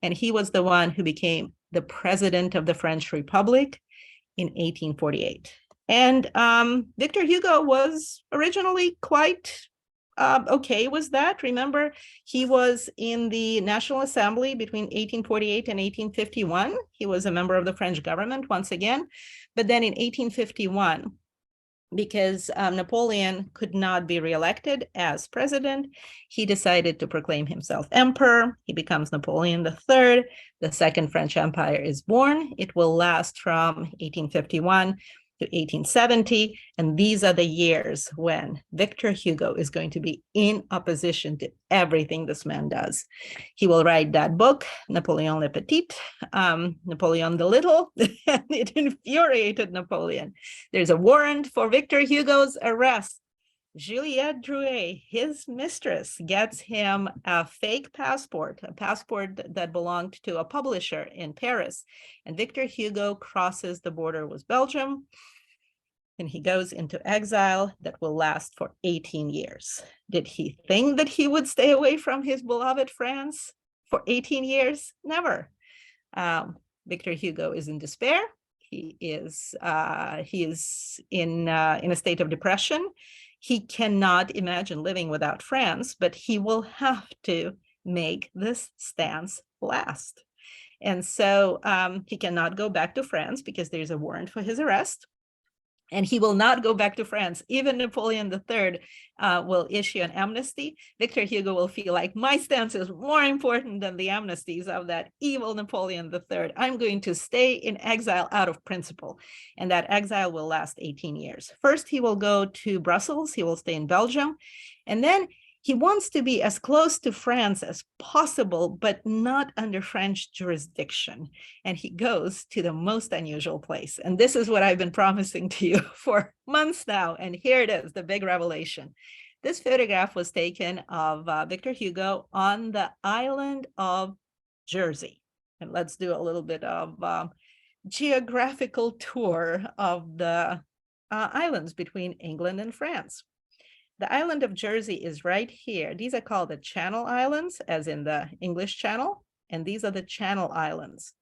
and he was the one who became the president of the French Republic in 1848. And Victor Hugo was originally quite okay with that. Remember, he was in the National Assembly between 1848 and 1851. He was a member of the French government once again. But then in 1851, because Napoleon could not be reelected as president, he decided to proclaim himself emperor. He becomes Napoleon III. The Second French Empire is born. It will last from 1851 to 1870, and these are the years when Victor Hugo is going to be in opposition to everything this man does. He will write that book, Napoleon le Petit, Napoleon the Little, and it infuriated Napoleon. There's a warrant for Victor Hugo's arrest. Juliette Drouet, his mistress, gets him a fake passport, a passport that belonged to a publisher in Paris. And Victor Hugo crosses the border with Belgium, and he goes into exile that will last for 18 years. Did he think that he would stay away from his beloved France for 18 years? Never. Victor Hugo is in despair. He is in a state of depression. He cannot imagine living without France, but he will have to make this stance last. And so he cannot go back to France because there's a warrant for his arrest. And he will not go back to France. Even Napoleon III will issue an amnesty. Victor Hugo will feel like my stance is more important than the amnesties of that evil Napoleon III. I'm going to stay in exile out of principle. And that exile will last 18 years. First, he will go to Brussels. He will stay in Belgium. And then he wants to be as close to France as possible, but not under French jurisdiction. And he goes to the most unusual place. And this is what I've been promising to you for months now. And here it is, the big revelation. This photograph was taken of Victor Hugo on the island of Jersey. And let's do a little bit of geographical tour of the islands between England and France. The island of Jersey is right here. These are called the Channel Islands, as in the English Channel, and these are the Channel Islands.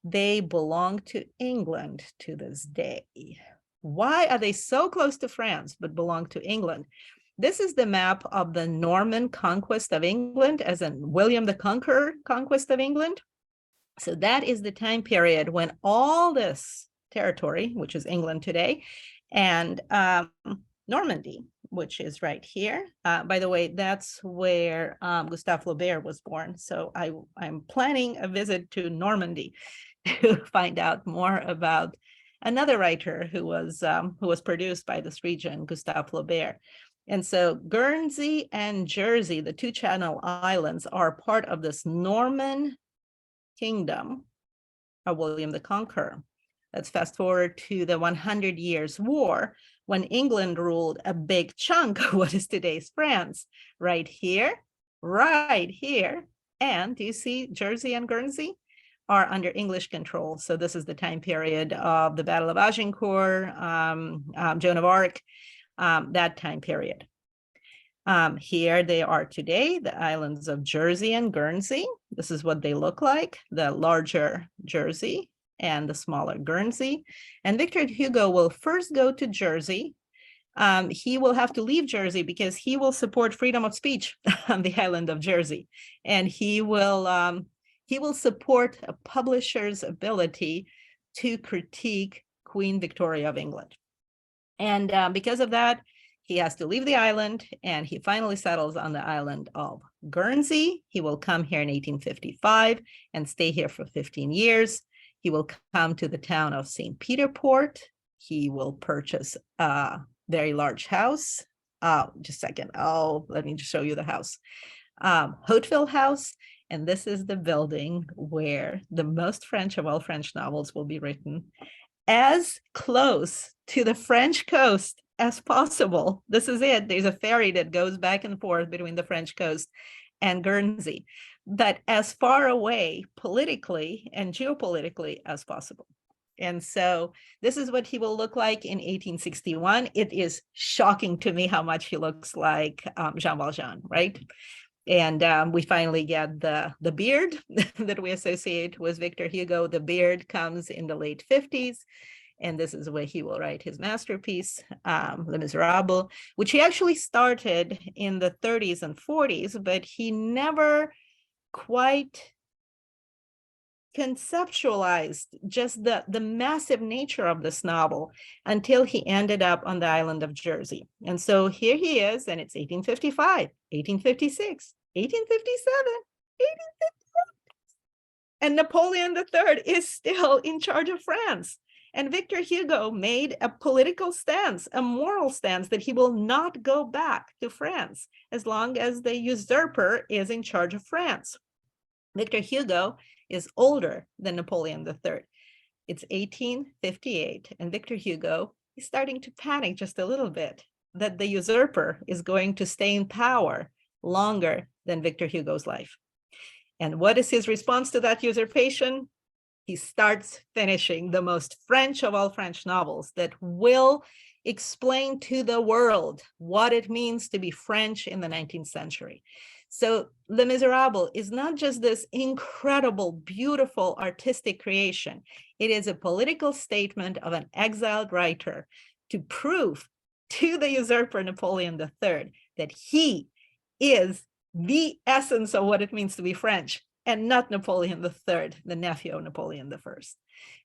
They belong to England to this day. Why are they so close to France but belong to England? This is the map of the Norman conquest of England, as in William the Conqueror conquest of England. So that is the time period when all this territory, which is England today, and Normandy, which is right here. By the way, that's where Gustave Flaubert was born. So I'm planning a visit to Normandy to find out more about another writer who was produced by this region, Gustave Flaubert. And so Guernsey and Jersey, the two Channel Islands, are part of this Norman kingdom of William the Conqueror. Let's fast forward to the 100 Years' War, when England ruled a big chunk of what is today's France, right here. And do you see Jersey and Guernsey are under English control? So this is the time period of the Battle of Agincourt, Joan of Arc, that time period. Here they are today, the islands of Jersey and Guernsey. This is what they look like, the larger Jersey and the smaller Guernsey. And Victor Hugo will first go to Jersey. He will have to leave Jersey because he will support freedom of speech on the island of Jersey. And he will support a publisher's ability to critique Queen Victoria of England. And because of that, he has to leave the island, and he finally settles on the island of Guernsey. He will come here in 1855 and stay here for 15 years. He will come to the town of St. Peter Port. He will purchase a very large house. Just a second. Let me just show you the house. Hauteville House. And this is the building where the most French of all French novels will be written, as close to the French coast as possible. This is it. There's a ferry that goes back and forth between the French coast and Guernsey, but as far away politically and geopolitically as possible. And so this is what he will look like in 1861. It is shocking to me how much he looks like Jean Valjean, right? And we finally get the beard that we associate with Victor Hugo. The beard comes in the late 50s. And this is where he will write his masterpiece, Les Misérables, which he actually started in the 30s and 40s, but he never quite conceptualized just the massive nature of this novel until he ended up on the island of Jersey. And so here he is, and it's 1855, 1856, 1857, 1858. And Napoleon III is still in charge of France. And Victor Hugo made a political stance, a moral stance, that he will not go back to France as long as the usurper is in charge of France. Victor Hugo is older than Napoleon III. It's 1858, and Victor Hugo is starting to panic just a little bit that the usurper is going to stay in power longer than Victor Hugo's life. And what is his response to that usurpation? He starts finishing the most French of all French novels that will explain to the world what it means to be French in the 19th century. So Les Misérables is not just this incredible, beautiful artistic creation. It is a political statement of an exiled writer to prove to the usurper Napoleon III that he is the essence of what it means to be French, and not Napoleon III, the nephew of Napoleon I.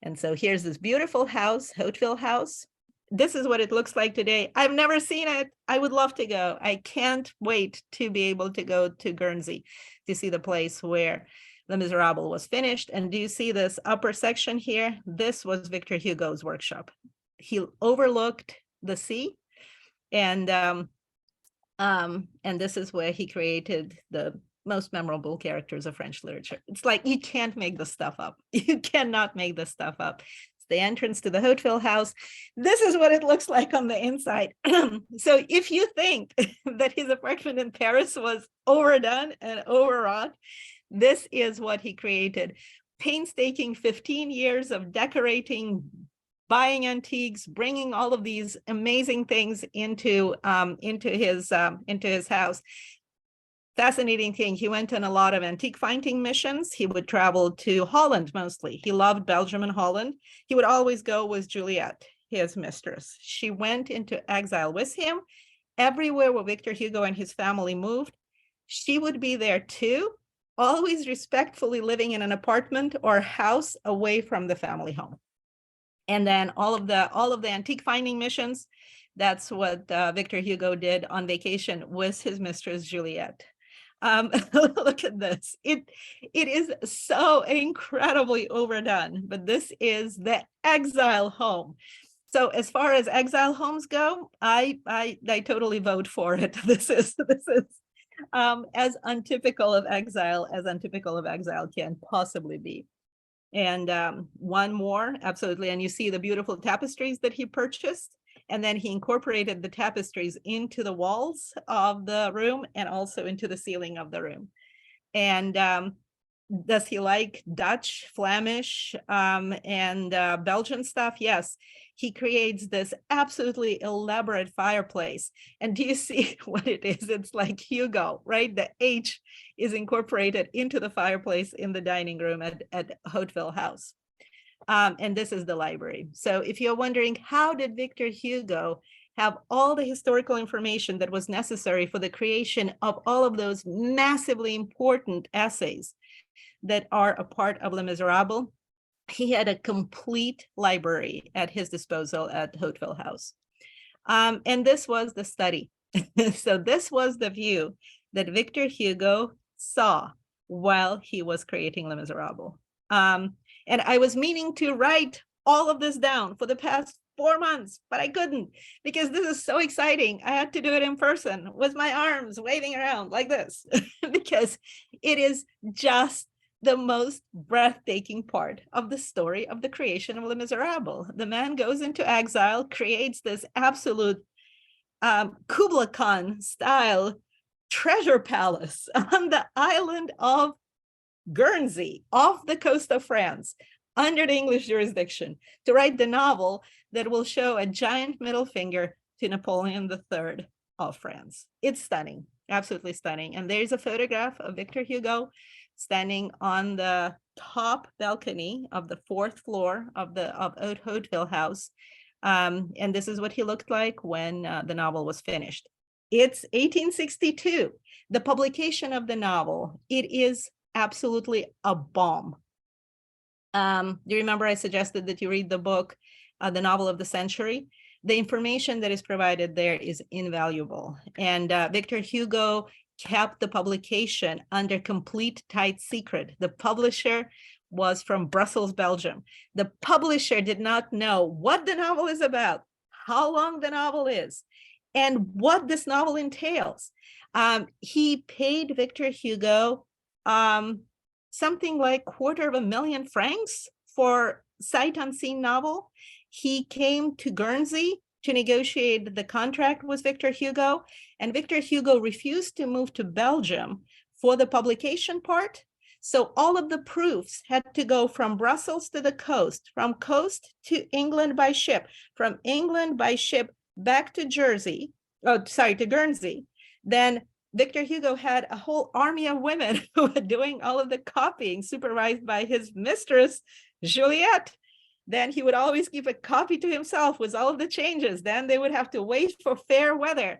And so here's this beautiful house, Hauteville House. This is what it looks like today. I've never seen it. I would love to go. I can't wait to be able to go to Guernsey to see the place where Les Misérables was finished. And do you see this upper section here? This was Victor Hugo's workshop. He overlooked the sea, and this is where he created the most memorable characters of French literature. It's like, you can't make this stuff up. You cannot make this stuff up. It's the entrance to the Hauteville House. This is what it looks like on the inside. So if you think that his apartment in Paris was overdone and overwrought, this is what he created painstaking 15 years of decorating, buying antiques, bringing all of these amazing things into his house. Fascinating thing, he went on a lot of antique finding missions. He would travel to Holland mostly. He loved Belgium and Holland. He would always go with Juliet, his mistress. She went into exile with him. Everywhere where Victor Hugo and his family moved, she would be there too, always respectfully living in an apartment or house away from the family home. And then all of the antique finding missions, that's what Victor Hugo did on vacation with his mistress Juliet. Look at this. It is so incredibly overdone, but this is the exile home. So as far as exile homes go, I totally vote for it. This is as untypical of exile can possibly be. And one more, absolutely. And you see the beautiful tapestries that he purchased. And then he incorporated the tapestries into the walls of the room and also into the ceiling of the room. And does he like Dutch, Flemish, and Belgian stuff? Yes. He creates this absolutely elaborate fireplace. And do you see what it is? It's like Hugo, right? The H is incorporated into the fireplace in the dining room at Hauteville House. And this is the library. So if you're wondering, how did Victor Hugo have all the historical information that was necessary for the creation of all of those massively important essays that are a part of Les Misérables? He had a complete library at his disposal at Hauteville House. And this was the study. So this was the view that Victor Hugo saw while he was creating Les Misérables. And I was meaning to write all of this down for the past 4 months, but I couldn't because this is so exciting. I had to do it in person with my arms waving around like this because it is just the most breathtaking part of the story of the creation of Les Misérables. The man goes into exile, creates this absolute Kubla Khan style treasure palace on the island of Guernsey, off the coast of France, under the English jurisdiction, to write the novel that will show a giant middle finger to Napoleon III of France. It's stunning, absolutely stunning. And there's a photograph of Victor Hugo standing on the top balcony of the 4th floor of Hauteville House. And this is what he looked like when the novel was finished. It's 1862. The publication of the novel, it is absolutely a bomb. Do you remember I suggested that you read the book, The Novel of the Century? The information that is provided there is invaluable. And Victor Hugo kept the publication under complete tight secret. The publisher was from Brussels, Belgium. The publisher did not know what the novel is about, how long the novel is, and what this novel entails. He paid Victor Hugo something like 250,000 francs for sight unseen novel. He came to Guernsey to negotiate the contract with Victor Hugo, and Victor Hugo refused to move to Belgium for the publication part. So all of the proofs had to go from Brussels to the coast, from coast to England by ship, from England by ship back to Guernsey. Then Victor Hugo had a whole army of women who were doing all of the copying, supervised by his mistress, Juliet. Then he would always keep a copy to himself with all of the changes. Then they would have to wait for fair weather.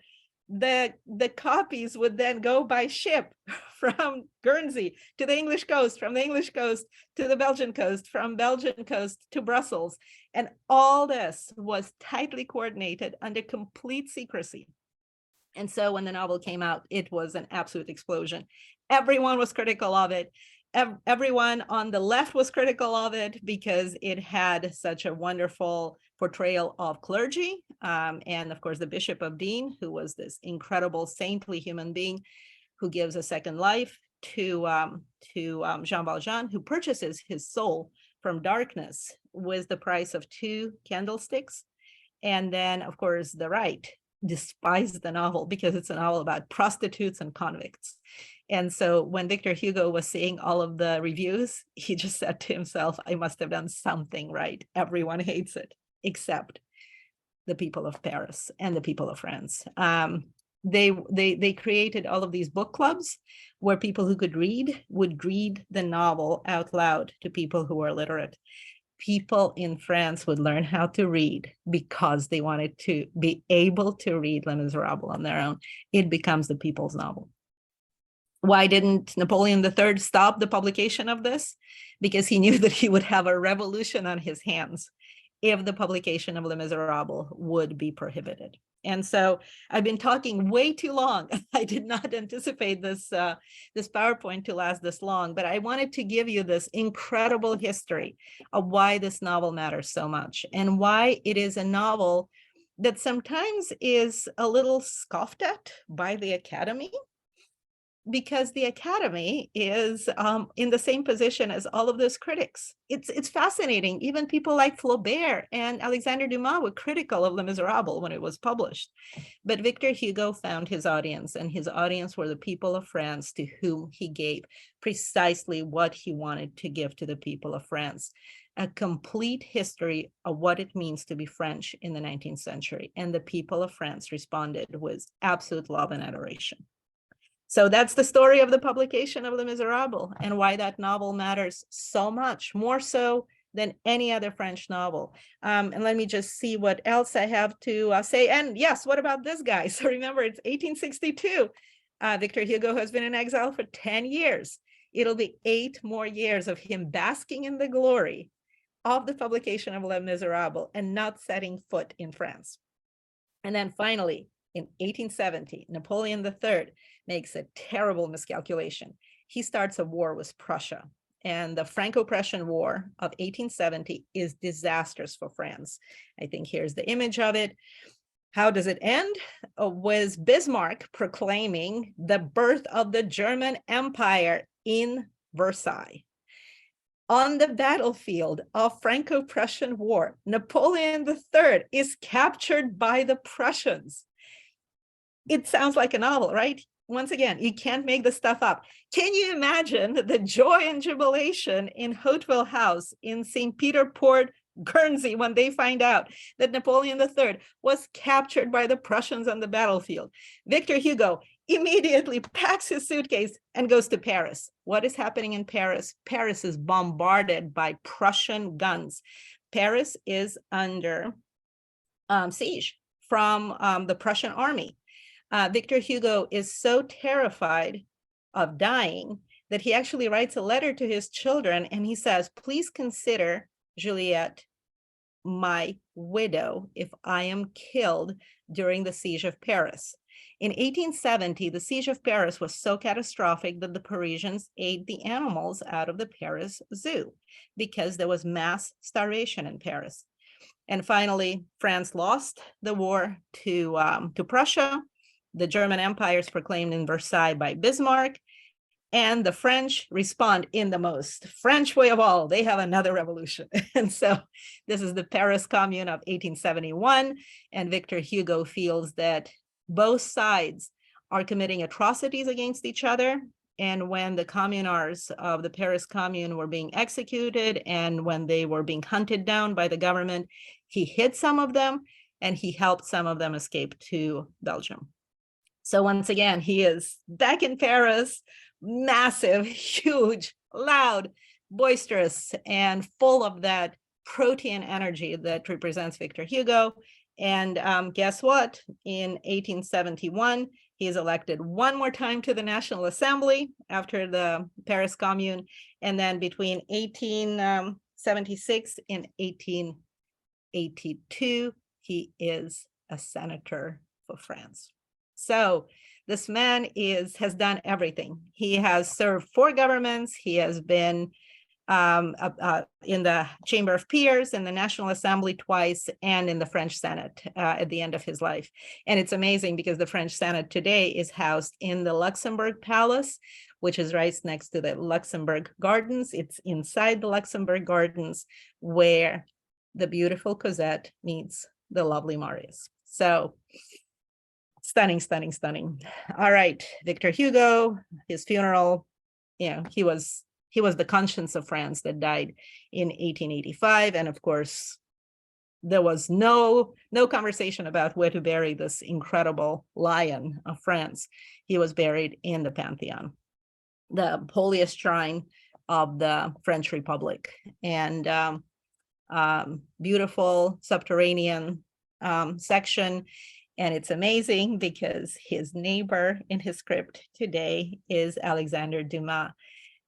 The copies would then go by ship from Guernsey to the English coast, from the English coast to the Belgian coast, from Belgian coast to Brussels. And all this was tightly coordinated under complete secrecy. And so when the novel came out, it was an absolute explosion. Everyone was critical of it. Everyone on the left was critical of it because it had such a wonderful portrayal of clergy. And of course, the Bishop of Digne, who was this incredible saintly human being who gives a second life to Jean Valjean, who purchases his soul from darkness with the price of 2 candlesticks. And then, of course, the right, despised the novel because it's a novel about prostitutes and convicts. And so when Victor Hugo was seeing all of the reviews, he just said to himself, I must have done something right. Everyone hates it, except the people of Paris and the people of France. They created all of these book clubs where people who could read would read the novel out loud to people who were literate. People in France would learn how to read because they wanted to be able to read Les Miserables on their own. It becomes the people's novel. Why didn't Napoleon III stop the publication of this? Because he knew that he would have a revolution on his hands if the publication of Les Miserables would be prohibited. And so I've been talking way too long. I did not anticipate this PowerPoint to last this long, but I wanted to give you this incredible history of why this novel matters so much and why it is a novel that sometimes is a little scoffed at by the Academy, because the Academy is in the same position as all of those critics. It's fascinating. Even people like Flaubert and Alexandre Dumas were critical of Les Miserables when it was published. But Victor Hugo found his audience, and his audience were the people of France, to whom he gave precisely what he wanted to give to the people of France: a complete history of what it means to be French in the 19th century. And the people of France responded with absolute love and adoration. So that's the story of the publication of Les Miserables and why that novel matters so much, more so than any other French novel. And let me just see what else I have to say. And yes, what about this guy? So remember, it's 1862. Victor Hugo has been in exile for 10 years. It'll be 8 more years of him basking in the glory of the publication of Les Miserables and not setting foot in France. And then finally, in 1870, Napoleon III makes a terrible miscalculation. He starts a war with Prussia, and the Franco-Prussian War of 1870 is disastrous for France. I think here's the image of it. How does it end? With Bismarck proclaiming the birth of the German Empire in Versailles. On the battlefield of Franco-Prussian War, Napoleon III is captured by the Prussians. It sounds like a novel, right? Once again, you can't make this stuff up. Can you imagine the joy and jubilation in Hauteville House in St. Peter Port, Guernsey, when they find out that Napoleon III was captured by the Prussians on the battlefield? Victor Hugo immediately packs his suitcase and goes to Paris. What is happening in Paris? Paris is bombarded by Prussian guns. Paris is under siege from the Prussian army. Victor Hugo is so terrified of dying that he actually writes a letter to his children, and he says, please consider Juliette my widow if I am killed during the siege of Paris. In 1870, the siege of Paris was so catastrophic that the Parisians ate the animals out of the Paris zoo because there was mass starvation in Paris. And finally, France lost the war to Prussia. The German Empire is proclaimed in Versailles by Bismarck, and the French respond in the most French way of all. They have another revolution. And so this is the Paris Commune of 1871, and Victor Hugo feels that both sides are committing atrocities against each other. And when the communards of the Paris Commune were being executed and when they were being hunted down by the government, he hid some of them and he helped some of them escape to Belgium. So once again, he is back in Paris, massive, huge, loud, boisterous, and full of that protean energy that represents Victor Hugo. And guess what? In 1871, he is elected one more time to the National Assembly after the Paris Commune. And then between 1876 and 1882, he is a senator for France. So this man has done everything. He has served 4 governments. He has been in the Chamber of Peers, in the National Assembly twice, and in the French Senate at the end of his life. And it's amazing because the French Senate today is housed in the Luxembourg Palace, which is right next to the Luxembourg Gardens. It's inside the Luxembourg Gardens where the beautiful Cosette meets the lovely Marius. So Stunning, stunning, stunning. All right, Victor Hugo, his funeral, he was the conscience of France that died in 1885. And of course, there was no conversation about where to bury this incredible lion of France. He was buried in the Pantheon, the holiest shrine of the French Republic. And beautiful subterranean section. And it's amazing because his neighbor in his crypt today is Alexander Dumas,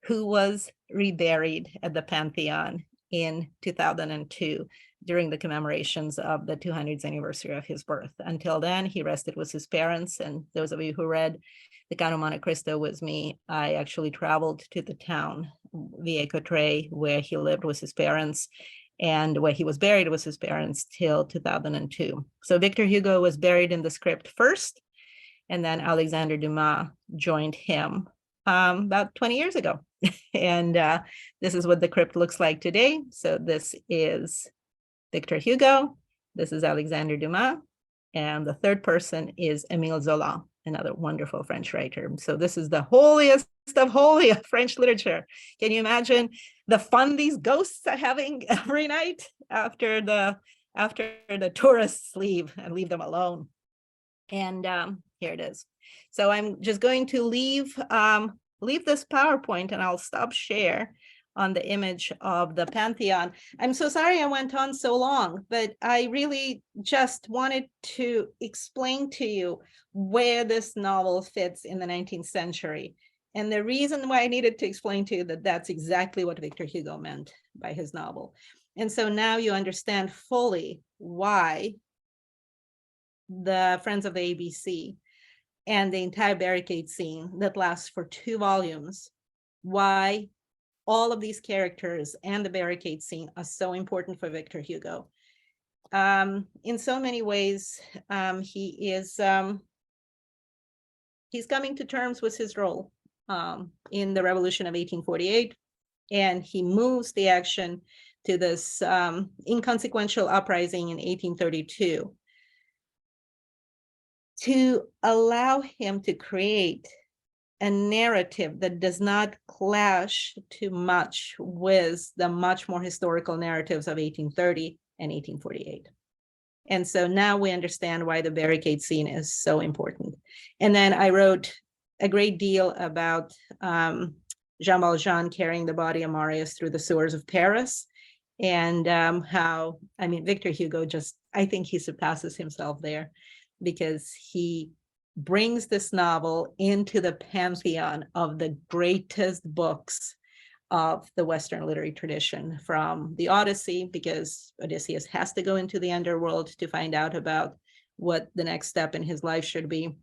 who was reburied at the Pantheon in 2002 during the commemorations of the 200th anniversary of his birth. Until then, he rested with his parents. And those of you who read The Count of Monte Cristo with me, I actually traveled to the town, Villers-Cotterêts, where he lived with his parents and where he was buried with his parents till 2002. So Victor Hugo was buried in the crypt first, and then Alexander Dumas joined him about 20 years ago. And this is what the crypt looks like today. So this is Victor Hugo, this is Alexander Dumas, and the third person is Émile Zola, another wonderful French writer. So this is the holiest of holy of French literature. Can you imagine the fun these ghosts are having every night after the tourists leave and leave them alone? And here it is. So I'm just going to leave this PowerPoint, and I'll stop share on the image of the Pantheon. I'm so sorry I went on so long, but I really just wanted to explain to you where this novel fits in the 19th century. And the reason why I needed to explain to you that that's exactly what Victor Hugo meant by his novel. And so now you understand fully why the Friends of the ABC and the entire barricade scene that lasts for 2 volumes, why all of these characters and the barricade scene are so important for Victor Hugo. In so many ways, he's coming to terms with his role in the Revolution of 1848, and he moves the action to this inconsequential uprising in 1832 to allow him to create a narrative that does not clash too much with the much more historical narratives of 1830 and 1848. And so now we understand why the barricade scene is so important. And then I wrote a great deal about Jean Valjean carrying the body of Marius through the sewers of Paris, and how, I mean, Victor Hugo I think he surpasses himself there, because he brings this novel into the pantheon of the greatest books of the Western literary tradition, from the Odyssey, because Odysseus has to go into the underworld to find out about what the next step in his life should be.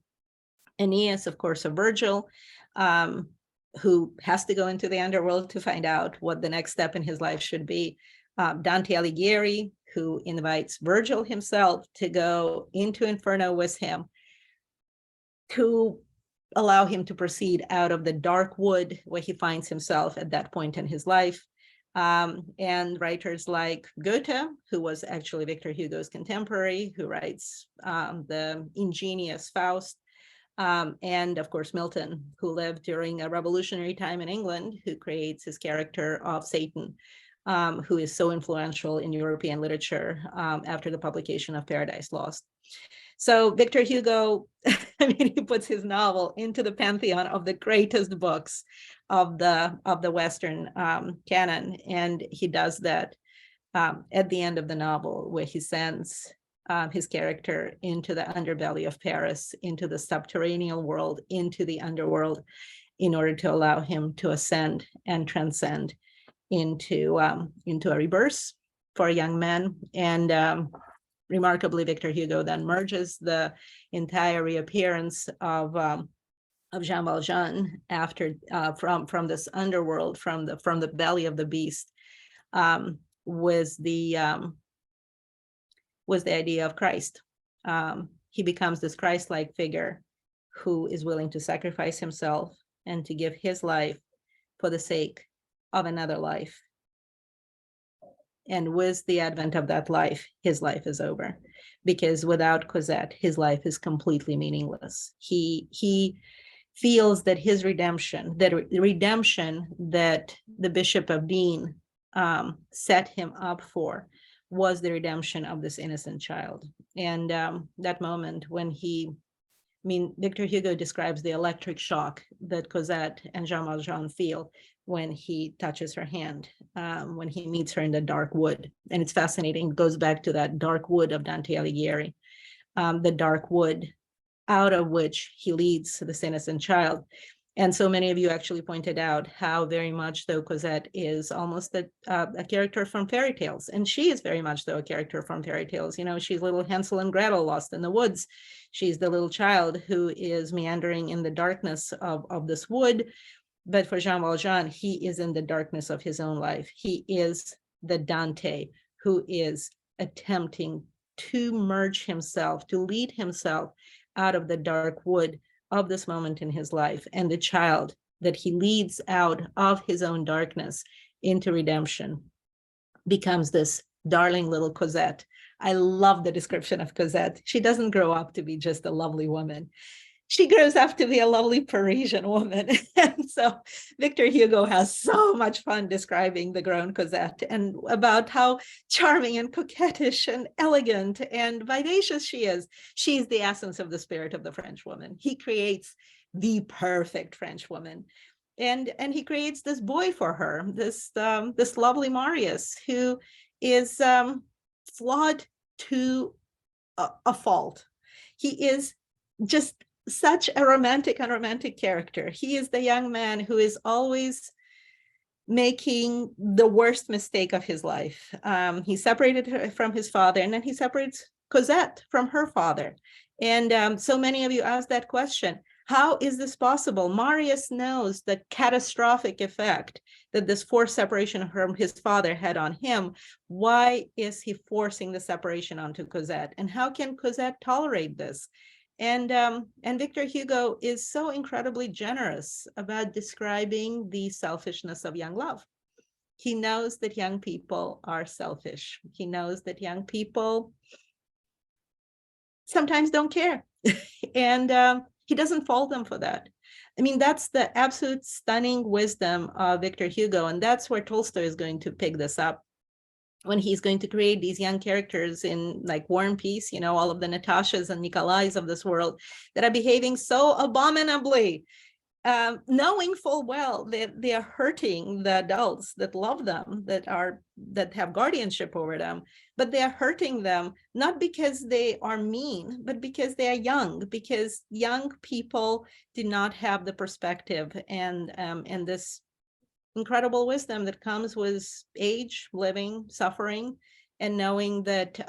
Aeneas, of course, of Virgil, who has to go into the underworld to find out what the next step in his life should be. Dante Alighieri, who invites Virgil himself to go into Inferno with him, to allow him to proceed out of the dark wood where he finds himself at that point in his life. And writers like Goethe, who was actually Victor Hugo's contemporary, who writes the ingenious Faust, and of course Milton, who lived during a revolutionary time in England, who creates his character of Satan, who is so influential in European literature after the publication of Paradise Lost. So Victor Hugo, I mean, he puts his novel into the pantheon of the greatest books of the Western canon, and he does that at the end of the novel, where he sends his character into the underbelly of Paris, into the subterranean world, into the underworld, in order to allow him to ascend and transcend into a rebirth for a young man. And remarkably, Victor Hugo then merges the entire reappearance of Jean Valjean after from this underworld, from the belly of the beast, was the idea of Christ. He becomes this Christ-like figure who is willing to sacrifice himself and to give his life for the sake of another life. And with the advent of that life, his life is over, because without Cosette, his life is completely meaningless. He feels that his redemption, that the redemption that the Bishop of Digne set him up for, was the redemption of this innocent child. And that moment when Victor Hugo describes the electric shock that Cosette and Jean Valjean feel when he touches her hand, when he meets her in the dark wood. And it's fascinating. It goes back to that dark wood of Dante Alighieri, the dark wood out of which he leads this innocent child. And so many of you actually pointed out how very much though Cosette is almost a character from fairy tales. And she is very much though a character from fairy tales. You know, she's little Hansel and Gretel lost in the woods. She's the little child who is meandering in the darkness of this wood. But for Jean Valjean, he is in the darkness of his own life. He is the Dante who is attempting to merge himself, to lead himself out of the dark wood of this moment in his life, and the child that he leads out of his own darkness into redemption becomes this darling little Cosette. I love the description of Cosette. She doesn't grow up to be just a lovely woman. She grows up to be a lovely Parisian woman. And so Victor Hugo has so much fun describing the grown Cosette and about how charming and coquettish and elegant and vivacious she is. She's the essence of the spirit of the French woman. He creates the perfect French woman. And he creates this boy for her, this lovely Marius, who is flawed to a fault. He is just such a romantic character. He is the young man who is always making the worst mistake of his life. He separated her from his father, and then he separates Cosette from her father. And so many of you asked that question. How is this possible? Marius knows the catastrophic effect that this forced separation from his father had on him. Why is he forcing the separation onto Cosette? And how can Cosette tolerate this? And Victor Hugo is so incredibly generous about describing the selfishness of young love. He knows that young people are selfish. He knows that young people sometimes don't care. And he doesn't fault them for that. I mean, that's the absolute stunning wisdom of Victor Hugo. And that's where Tolstoy is going to pick this up, when he's going to create these young characters in like War and Peace, you know, all of the Natashas and Nikolais of this world that are behaving so abominably, knowing full well that they are hurting the adults that love them, that have guardianship over them, but they are hurting them not because they are mean, but because they are young, because young people do not have the perspective and this incredible wisdom that comes with age, living, suffering, and knowing that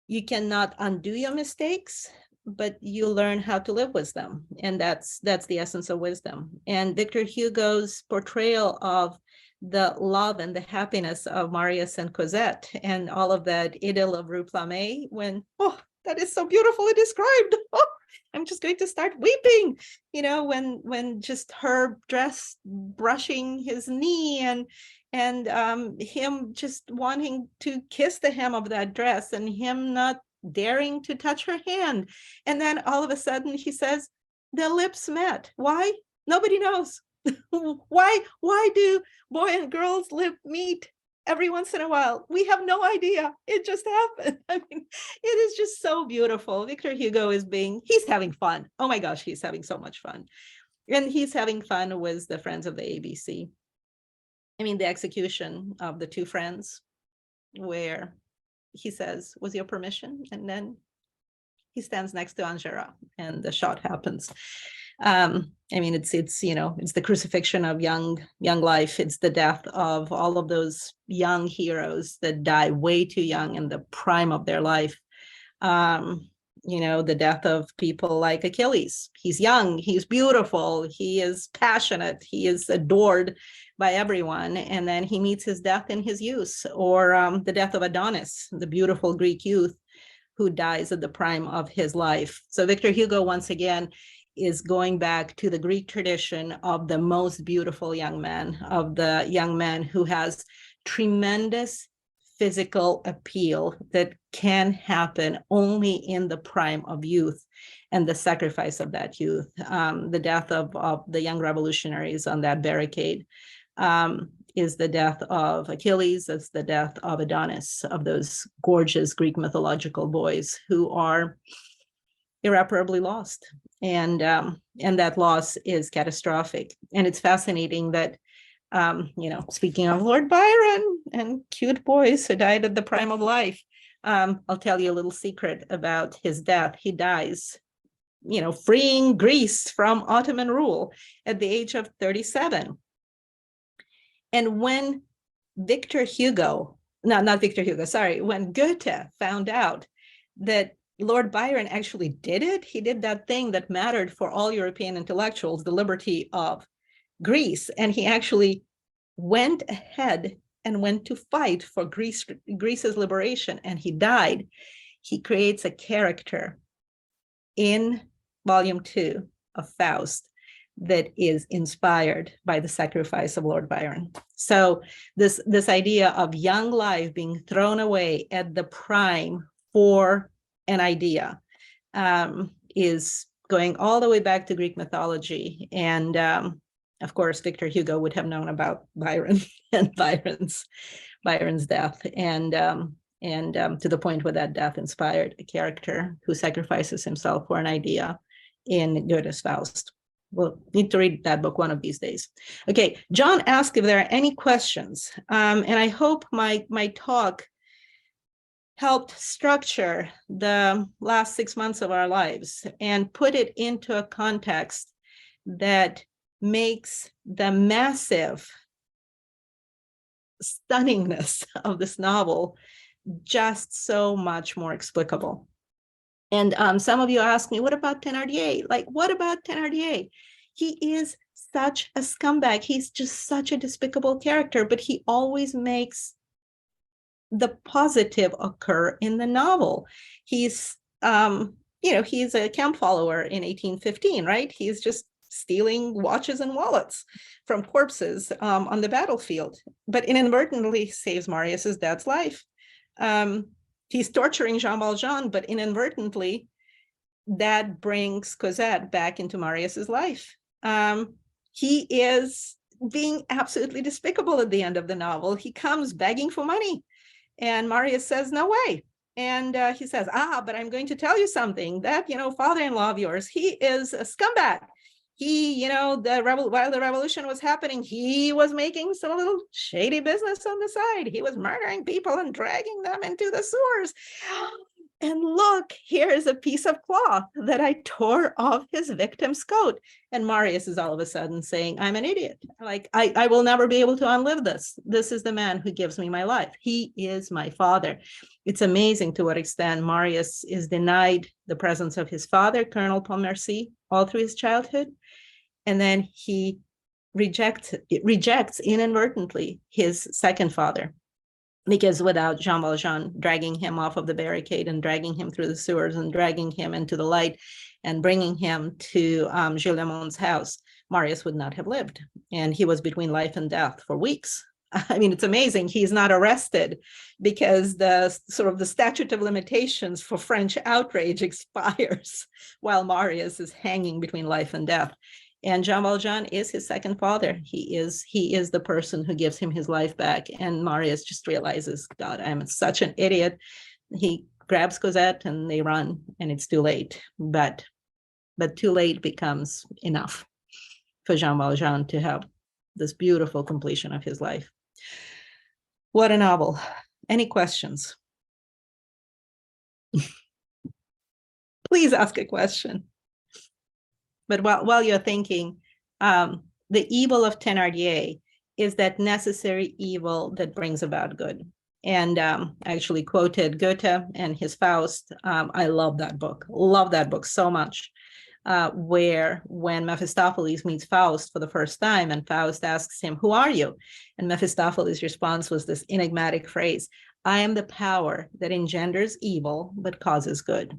you cannot undo your mistakes, but you learn how to live with them. And that's the essence of wisdom. And Victor Hugo's portrayal of the love and the happiness of Marius and Cosette and all of that idyll of Rue Plumet, when, oh, that is so beautifully described. Oh, I'm just going to start weeping, you know, when just her dress brushing his knee and him just wanting to kiss the hem of that dress and him not daring to touch her hand. And then all of a sudden he says, their lips met. Why? Nobody knows. Why do boy and girl's lip meet every once in a while? We have no idea. It just happened. I mean, it is just so beautiful. Victor Hugo he's having fun. Oh my gosh, he's having so much fun. And he's having fun with the friends of the ABC. I mean, the execution of the two friends, where he says, was your permission? And then he stands next to Angera and the shot happens. I mean, it's you know, it's the crucifixion of young life. It's the death of all of those young heroes that die way too young in the prime of their life. You know, the death of people like Achilles. He's young, he's beautiful, he is passionate, he is adored by everyone, and then he meets his death in his youth. Or the death of Adonis, the beautiful Greek youth who dies at the prime of his life. So Victor Hugo, once again, is going back to the Greek tradition of the most beautiful young man, of the young man who has tremendous physical appeal that can happen only in the prime of youth and the sacrifice of that youth. The death of the young revolutionaries on that barricade is the death of Achilles, it's the death of Adonis, of those gorgeous Greek mythological boys who are irreparably lost. And that loss is catastrophic. And it's fascinating that, speaking of Lord Byron and cute boys who died at the prime of life, I'll tell you a little secret about his death. He dies, freeing Greece from Ottoman rule at the age of 37. And when Victor Hugo, no, not Victor Hugo, sorry, when Goethe found out that Lord Byron actually did it, he did that thing that mattered for all European intellectuals, the liberty of Greece, and he actually went ahead and went to fight for Greece's liberation, and he died. He creates a character in volume 2 of Faust that is inspired by the sacrifice of Lord Byron. So this idea of young life being thrown away at the prime for an idea is going all the way back to Greek mythology. And of course, Victor Hugo would have known about Byron and Byron's death, and to the point where that death inspired a character who sacrifices himself for an idea in Goethe's Faust. We'll need to read that book one of these days. Okay, John asked if there are any questions, and I hope my talk helped structure the last 6 months of our lives and put it into a context that makes the massive stunningness of this novel just so much more explicable. And some of you ask me, what about Thénardier? Like, what about Thénardier? He is such a scumbag. He's just such a despicable character, but he always makes the positive occur in the novel. He's, he's a camp follower in 1815, right? He's just stealing watches and wallets from corpses on the battlefield, but inadvertently saves Marius's dad's life. He's torturing Jean Valjean, but inadvertently that brings Cosette back into Marius's life. He is being absolutely despicable at the end of the novel. He comes begging for money, and Marius says, no way. And he says, but I'm going to tell you something, that, father-in-law of yours, he is a scumbag. He, while the revolution was happening, he was making some little shady business on the side. He was murdering people and dragging them into the sewers. And look, here's a piece of cloth that I tore off his victim's coat. And Marius is all of a sudden saying, I'm an idiot. Like, I will never be able to unlive this. This is the man who gives me my life. He is my father. It's amazing to what extent Marius is denied the presence of his father, Colonel Pontmercy, all through his childhood. And then he rejects inadvertently his second father, because without Jean Valjean dragging him off of the barricade and dragging him through the sewers and dragging him into the light and bringing him to Gilles Lemont's house, Marius would not have lived. And he was between life and death for weeks. I mean, it's amazing. He's not arrested because the statute of limitations for French outrage expires while Marius is hanging between life and death. And Jean Valjean is his second father. He is the person who gives him his life back. And Marius just realizes, God, I'm such an idiot. He grabs Cosette and they run, and it's too late. But too late becomes enough for Jean Valjean to have this beautiful completion of his life. What a novel. Any questions? Please ask a question. But while you're thinking, the evil of Thénardier is that necessary evil that brings about good. And I actually quoted Goethe and his Faust. I love that book so much, where when Mephistopheles meets Faust for the first time and Faust asks him, who are you? And Mephistopheles' response was this enigmatic phrase, I am the power that engenders evil but causes good.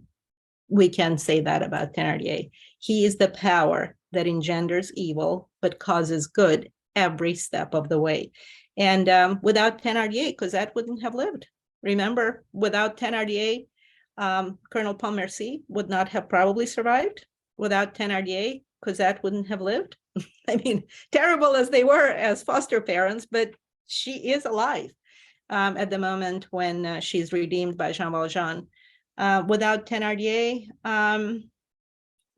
We can say that about Thénardier. He is the power that engenders evil but causes good every step of the way. And without Thénardier, Cosette wouldn't have lived. Remember, without Thénardier, Colonel Pontmercy would not have probably survived. Without Thénardier, Cosette wouldn't have lived. I mean, terrible as they were as foster parents, but she is alive at the moment when she's redeemed by Jean Valjean. Without Thénardier,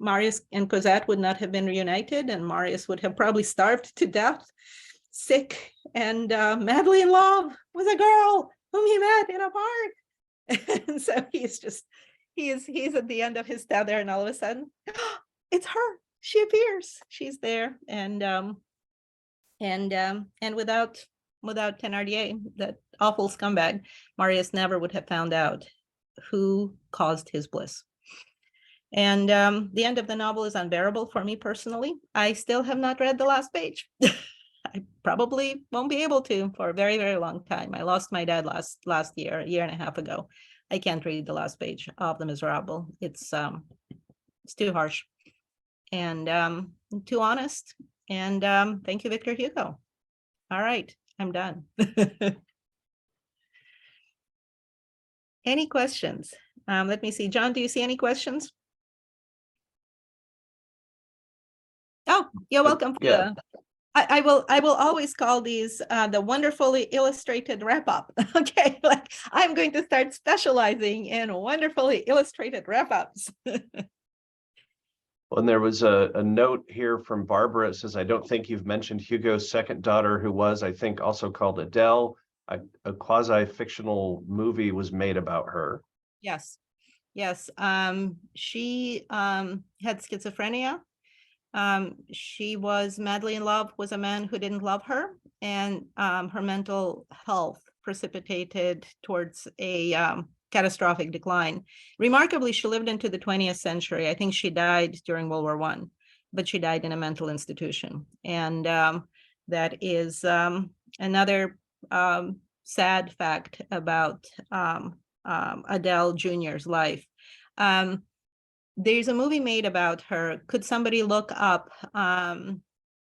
Marius and Cosette would not have been reunited, and Marius would have probably starved to death, sick and madly in love with a girl whom he met in a park. And so he's at the end of his tether, and all of a sudden, it's her. She appears. She's there, and without Thénardier, that awful scumbag, Marius never would have found out who caused his bliss. And the end of the novel is unbearable for me personally. I still have not read the last page. I probably won't be able to for a very, very long time. I lost my dad last year, a year and a half ago. I can't read the last page of The Misérables. It's too harsh and too honest. And thank you, Victor Hugo. All right, I'm done. Any questions? Let me see. John, do you see any questions? Oh, you're welcome. Yeah. I will always call these the wonderfully illustrated wrap-up. Okay, like I'm going to start specializing in wonderfully illustrated wrap-ups. Well, and there was a note here from Barbara. It says, I don't think you've mentioned Hugo's second daughter, who was, I think, also called Adele. A quasi-fictional movie was made about her. Yes. She had schizophrenia. She was madly in love with a man who didn't love her, and her mental health precipitated towards a catastrophic decline. Remarkably, she lived into the 20th century. I think she died during World War I, but she died in a mental institution. And that is another sad fact about Adele Jr.'s life. There's a movie made about her. Could somebody look up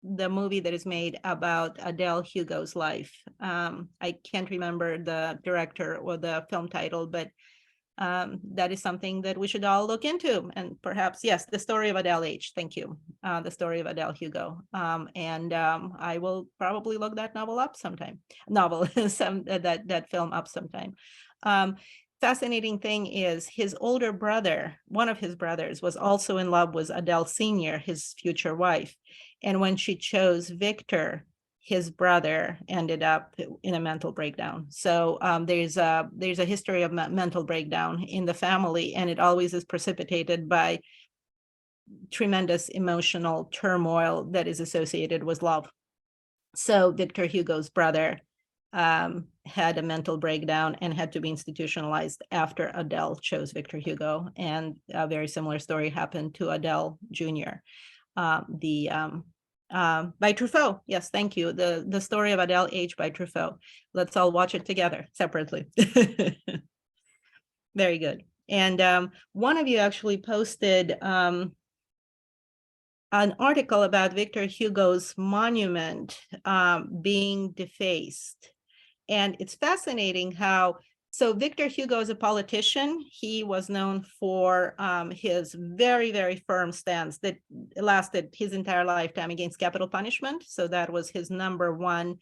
the movie that is made about Adele Hugo's life? I can't remember the director or the film title, but that is something that we should all look into. And perhaps, yes, The Story of Adele H. Thank you. The Story of Adele Hugo. I will probably look that novel up sometime. That film up sometime. Fascinating thing is his older brother, one of his brothers, was also in love with Adele Sr., his future wife. And when she chose Victor, his brother ended up in a mental breakdown. So there's a history of mental breakdown in the family, and it always is precipitated by tremendous emotional turmoil that is associated with love. So Victor Hugo's brother had a mental breakdown and had to be institutionalized after Adele chose Victor Hugo. And a very similar story happened to Adele Jr. By Truffaut. Yes, thank you. The Story of Adele H by Truffaut. Let's all watch it together separately. Very good. And one of you actually posted an article about Victor Hugo's monument being defaced. And it's fascinating how, so Victor Hugo is a politician. He was known for his very, very firm stance that lasted his entire lifetime against capital punishment. So that was his number one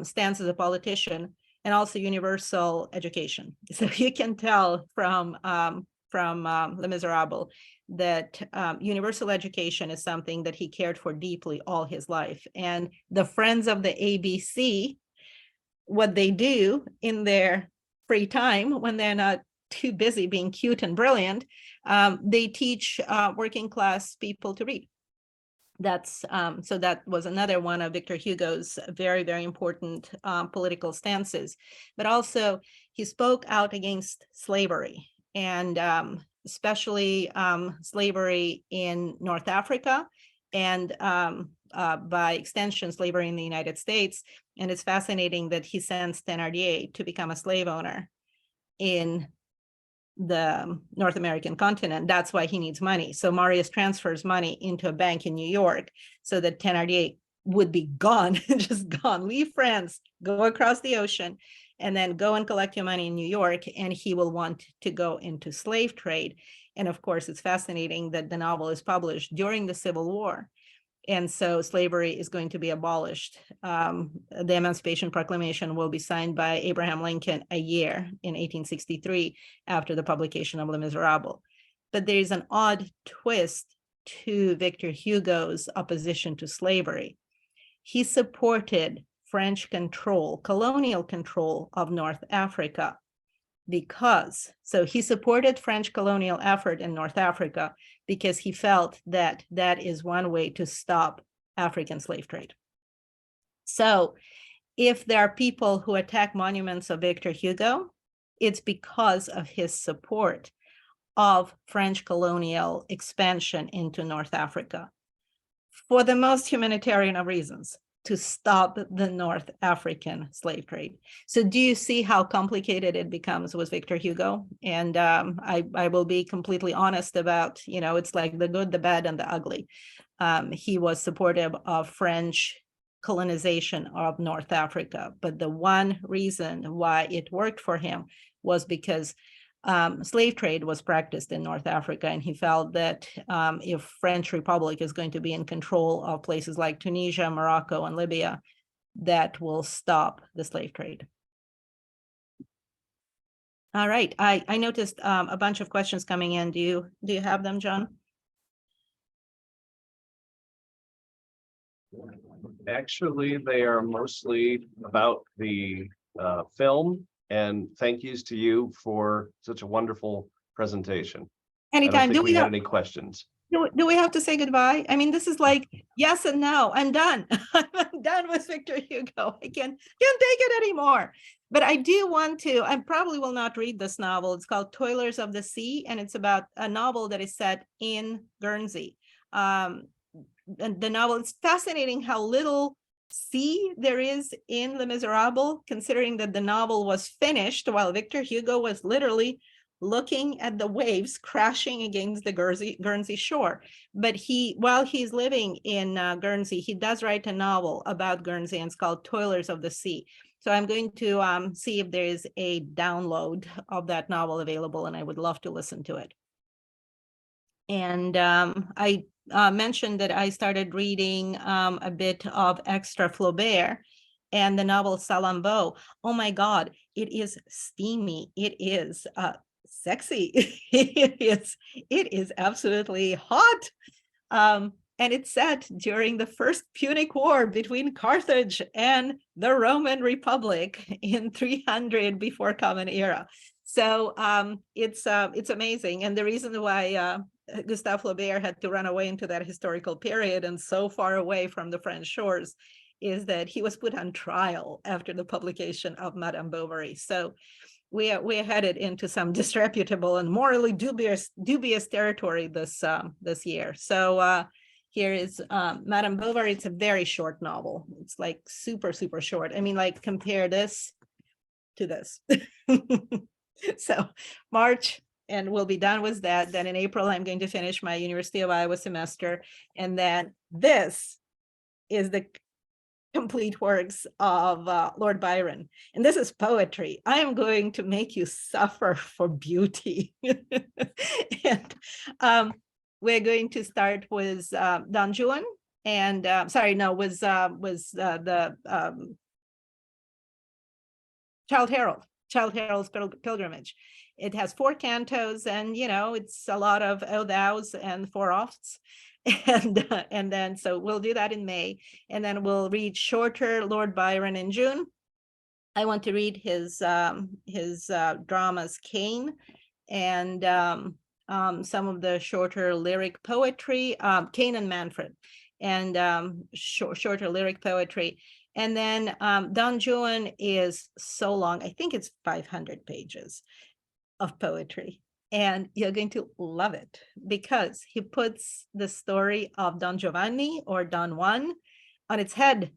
stance as a politician, and also universal education. So you can tell from Les Miserables that universal education is something that he cared for deeply all his life. And the Friends of the ABC, what they do in their free time when they're not too busy being cute and brilliant, they teach working class people to read. That's so that was another one of Victor Hugo's very, very important political stances. But also he spoke out against slavery, and especially slavery in North Africa, and by extension, slavery in the United States. And it's fascinating that he sends Thénardier to become a slave owner in the North American continent. That's why he needs money. So Marius transfers money into a bank in New York so that Thénardier would be gone, just gone, leave France, go across the ocean, and then go and collect your money in New York, and he will want to go into slave trade. And of course, it's fascinating that the novel is published during the Civil War. And so slavery is going to be abolished. The Emancipation Proclamation will be signed by Abraham Lincoln a year in 1863 after the publication of Les Miserables. But there is an odd twist to Victor Hugo's opposition to slavery. He supported French control, colonial control of North Africa, so he supported French colonial effort in North Africa because he felt that that is one way to stop African slave trade. So if there are people who attack monuments of Victor Hugo, it's because of his support of French colonial expansion into North Africa for the most humanitarian of reasons, to stop the North African slave trade. So do you see how complicated it becomes with Victor Hugo? And I will be completely honest about, it's like the good, the bad, and the ugly. He was supportive of French colonization of North Africa, but the one reason why it worked for him was because slave trade was practiced in North Africa, and he felt that if French Republic is going to be in control of places like Tunisia, Morocco, and Libya, that will stop the slave trade. All right, I noticed a bunch of questions coming in. Do you have them, John? Actually, they are mostly about the film. And thank yous to you for such a wonderful presentation. Anytime. I don't think we had any questions. Do we have to say goodbye? I mean, this is like yes and no. I'm done. I'm done with Victor Hugo. I can't take it anymore. But I do want to, I probably will not read this novel. It's called Toilers of the Sea, and it's about a novel that is set in Guernsey. And the novel, it's fascinating how little sea there is in Les Miserables, considering that the novel was finished while Victor Hugo was literally looking at the waves crashing against the Guernsey shore. But while he's living in Guernsey, he does write a novel about Guernsey, and it's called Toilers of the Sea. So I'm going to see if there is a download of that novel available, and I would love to listen to it. And I mentioned that I started reading a bit of Extra Flaubert and the novel Salammbô. Oh my God, it is steamy. It is sexy. it is absolutely hot. And it's set during the First Punic War between Carthage and the Roman Republic in 300 before Common Era. So it's amazing. And the reason why Gustave Flaubert had to run away into that historical period and so far away from the French shores is that he was put on trial after the publication of Madame Bovary. So we are headed into some disreputable and morally dubious territory this year. So here is Madame Bovary. It's a very short novel. It's like super short. I mean, like compare this to this. So March, and we'll be done with that. Then in April, I'm going to finish my University of Iowa semester. And then this is the complete works of Lord Byron. And this is poetry. I am going to make you suffer for beauty. And we're going to start with Don Juan and was the Childe Harold's Pilgrimage. It has 4 cantos, and it's a lot of oh thous and 4 ofts. And then so we'll do that in May, and then we'll read shorter Lord Byron in June. I want to read his dramas Cain and some of the shorter lyric poetry, Cain and Manfred, and shorter lyric poetry. And then Don Juan is so long. I think it's 500 pages of poetry. And you're going to love it because he puts the story of Don Giovanni or Don Juan on its head.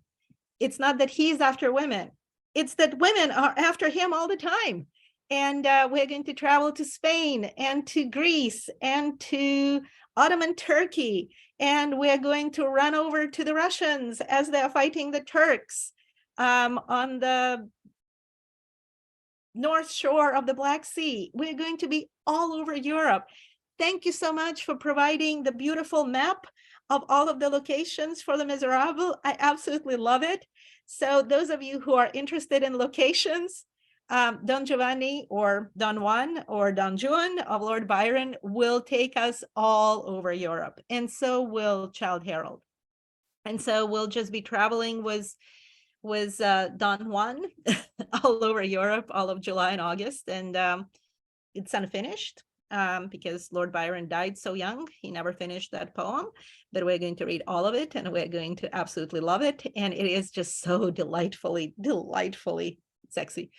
It's not that he's after women. It's that women are after him all the time. And we're going to travel to Spain and to Greece and to Ottoman Turkey, and we're going to run over to the Russians as they're fighting the Turks on the north shore of the Black Sea. We're going to be all over Europe. Thank you so much for providing the beautiful map of all of the locations for Les Miserables. I absolutely love it. So those of you who are interested in locations, Don Giovanni or Don Juan or Don Juan of Lord Byron will take us all over Europe. And so will Childe Harold. And so we'll just be traveling with Don Juan all over Europe, all of July and August. And it's unfinished because Lord Byron died so young. He never finished that poem, but we're going to read all of it and we're going to absolutely love it. And it is just so delightfully sexy.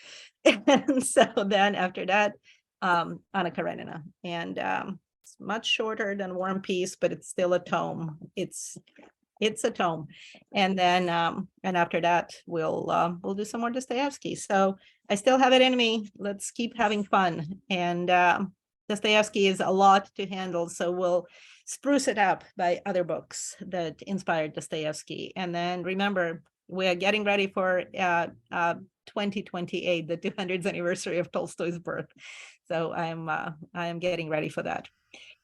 And so then after that, Anna Karenina. And it's much shorter than War and Peace, but it's still a tome. It's a tome. And then and after that we'll do some more Dostoevsky. So I still have it in me. Let's keep having fun. And Dostoevsky is a lot to handle, so we'll spruce it up by other books that inspired Dostoevsky. And then remember, we are getting ready for 2028, the 200th anniversary of Tolstoy's birth. So I am getting ready for that.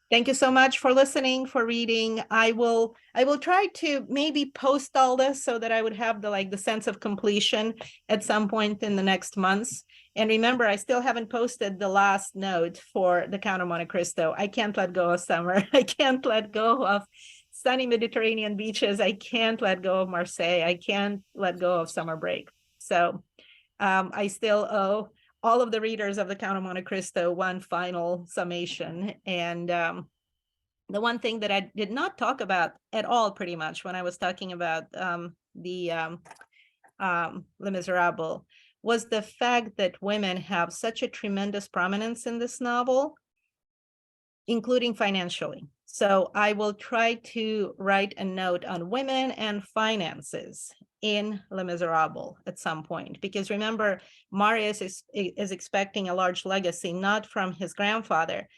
Thank you so much for listening, for reading. I will try to maybe post all this so that I would have the sense of completion at some point in the next months. And remember, I still haven't posted the last note for the Count of Monte Cristo. I can't let go of summer. I can't let go of sunny Mediterranean beaches. I can't let go of Marseille. I can't let go of summer break. So I still owe all of the readers of the Count of Monte Cristo one final summation. And the one thing that I did not talk about at all, pretty much, when I was talking about Les Miserables, was the fact that women have such a tremendous prominence in this novel, including financially. So I will try to write a note on women and finances in Les Miserables at some point, because remember, Marius is expecting a large legacy, not from his grandfather,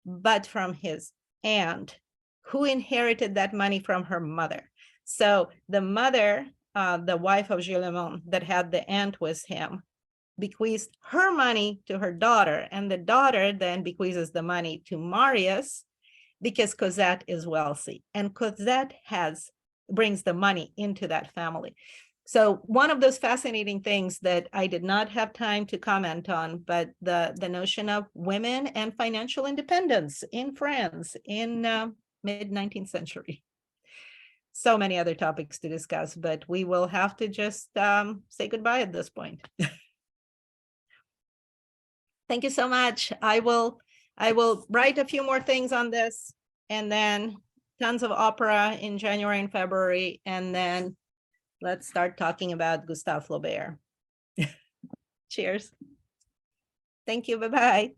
but from his aunt, who inherited that money from her mother. So the mother, the wife of Gillemont that had the aunt with him, bequeathed her money to her daughter, and the daughter then bequeaths the money to Marius, because Cosette is wealthy, and Cosette brings the money into that family. So one of those fascinating things that I did not have time to comment on, but the notion of women and financial independence in France in mid-19th century. So many other topics to discuss, but we will have to just say goodbye at this point. Thank you so much. I will write a few more things on this, and then tons of opera in January and February, and then let's start talking about Gustave Flaubert. Cheers. Thank you. Bye-bye.